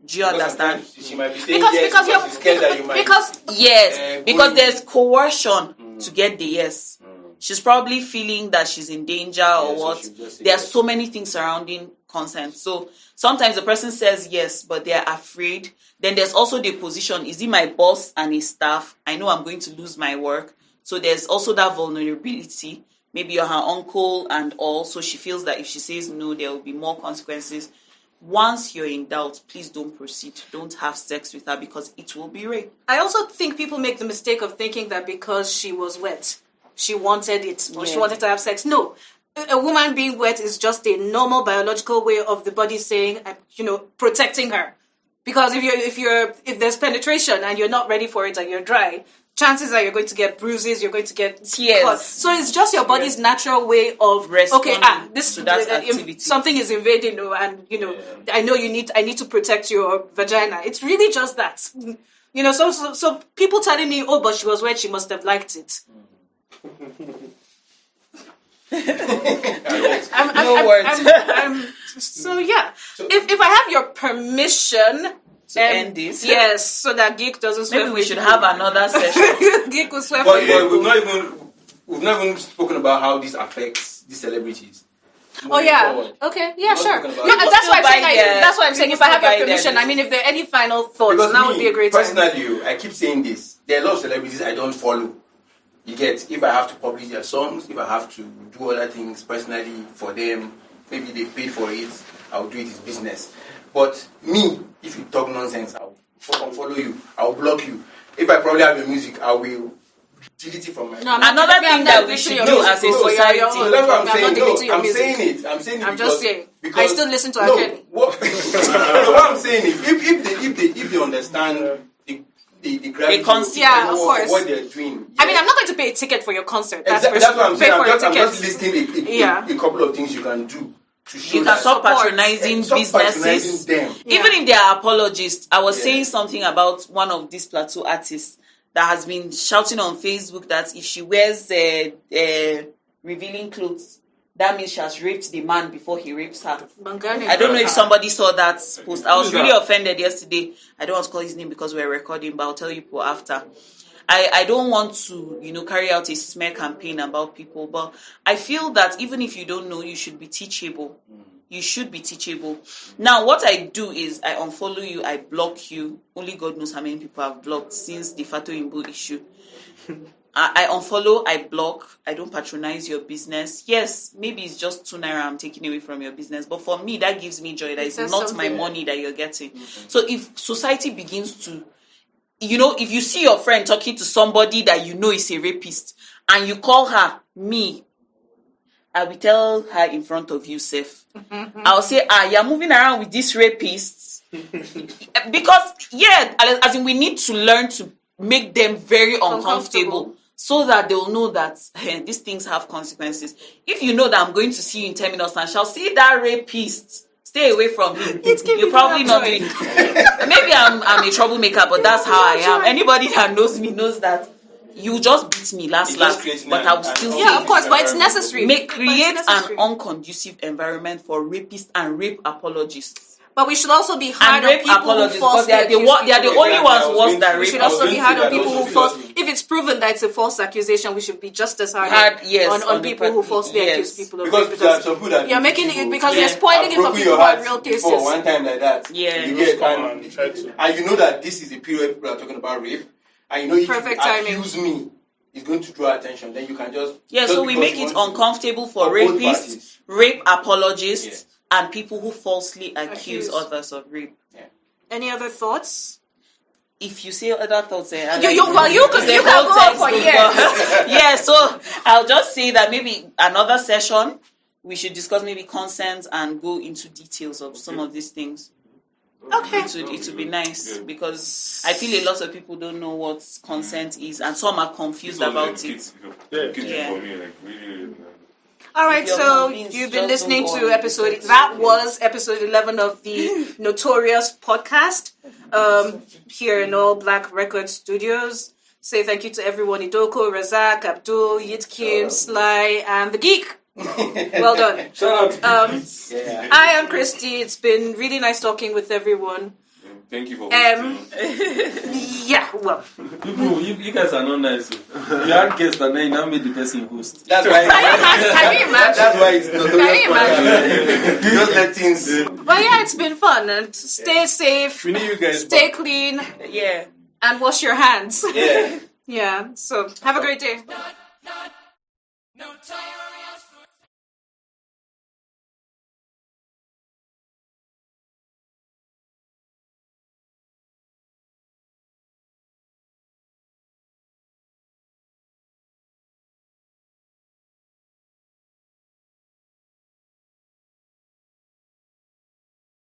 Do you understand? She might be saying because she's scared that you might. Because there's coercion to get the yes. She's probably feeling that she's in danger or what. There are so many things surrounding consent. So sometimes the person says yes, but they're afraid. Then there's also the position, is he my boss and his staff? I know I'm going to lose my work. So there's also that vulnerability. Maybe you're her uncle and all. So she feels that if she says no, there will be more consequences. Once you're in doubt, please don't proceed. Don't have sex with her, because it will be rape. I also think people make the mistake of thinking that because she was wet, she wanted it, or she wanted to have sex. No. A woman being wet is just a normal biological way of the body saying, protecting her. Because if there's penetration and you're not ready for it and you're dry, chances are you're going to get bruises, you're going to get cuts. So it's just your body's natural way of responding to that activity. Something is invading, and I know I need to protect your vagina. It's really just that. So people telling me, oh, but she was wet, she must have liked it. So if I have your permission to end this, yes, so that Geek doesn't swear. Maybe we should have another session. Geek will swear. But we've not even spoken about how this affects the celebrities. Forward. Okay, yeah, sure. No, that's why I'm saying. If I have your permission, I mean, if there are any final thoughts, that would be a great time. Personally, I keep saying this. There are a lot of celebrities I don't follow. You get, if I have to publish their songs, if I have to do other things personally for them, maybe they paid for it, I'll do it as business. But me, if you talk nonsense, I'll unfollow you, I'll block you. If I probably have your music, I will delete it from my phone. Another thing that we should do as a society. That's what I'm saying. I'm saying it. I'm just saying. I still listen to R. Kelly. What I'm saying is, if they understand the gravity of what they're doing. I mean, I'm not going to pay a ticket for your concert. That's what I'm saying. I'm just listing a couple of things you can do. You can stop patronizing businesses. Even if they are apologists. I was saying something about one of these plateau artists that has been shouting on Facebook that if she wears revealing clothes, that means she has raped the man before he rapes her. I don't know if somebody saw that post. I was really offended yesterday. I don't want to call his name because we're recording, but I'll tell you people after. I don't want to, carry out a smear campaign about people, but I feel that even if you don't know, you should be teachable. You should be teachable. Now, what I do is I unfollow you, I block you. Only God knows how many people I've blocked since the Fato Imbo issue. I unfollow, I block, I don't patronize your business. Yes, maybe it's just 2 naira I'm taking away from your business, but for me, that gives me joy. That it's not my money that you're getting. Mm-hmm. So if society begins to, if you see your friend talking to somebody that you know is a rapist, and you call her, I will tell her in front of you, Seth. I'll say, you're moving around with these rapists. Because, as in we need to learn to make them very uncomfortable. So that they'll know that these things have consequences. If you know that I'm going to see you in terminus and shall see that rapist, stay away from him. You're probably not doing it. Maybe I'm a troublemaker, but that's how I am. Anybody that knows me knows that you just beat me last, but I will still say, of course, but it's necessary. Create an unconducive environment for rapists and rape apologists. But we should also be hard on people who falsely they are the only ones worse than rape. We should also be hard on people who if it's proven that it's a false accusation, we should be just as hard on people who falsely accuse people of rape. Because you're making it because you're spoiling it for people who have real cases. One time like that. Yeah. You get and you know that this is a period people are talking about rape. And if you accuse me, it's going to draw attention. Then you can just so we make it uncomfortable for rapists, rape apologists, and people who falsely accuse others of rape. Yeah. Any other thoughts? If you say other thoughts, you can go on for years. So I'll just say that maybe another session we should discuss maybe consent and go into details of some of these things. Okay. It would be nice because I feel a lot of people don't know what consent is, and some are confused about it. All right, so you've been listening to episode 11 of the Nothorious Podcast here in All Black Record Studios. Say thank you to everyone: Idoko, Razaq, Abdul, Yitkyim, Sly, and the Geek. Well done. Shout out to I am Krissy. It's been really nice talking with everyone. Thank you for well. You guys are not nice. You had guests and then you now made the person host. That's why. Can you imagine? That's why it's Nothorious Podcast. Just let things. But it's been fun. And stay safe. We need you guys. Stay clean. Yeah. And wash your hands. Yeah. Yeah. So have a great day. No time.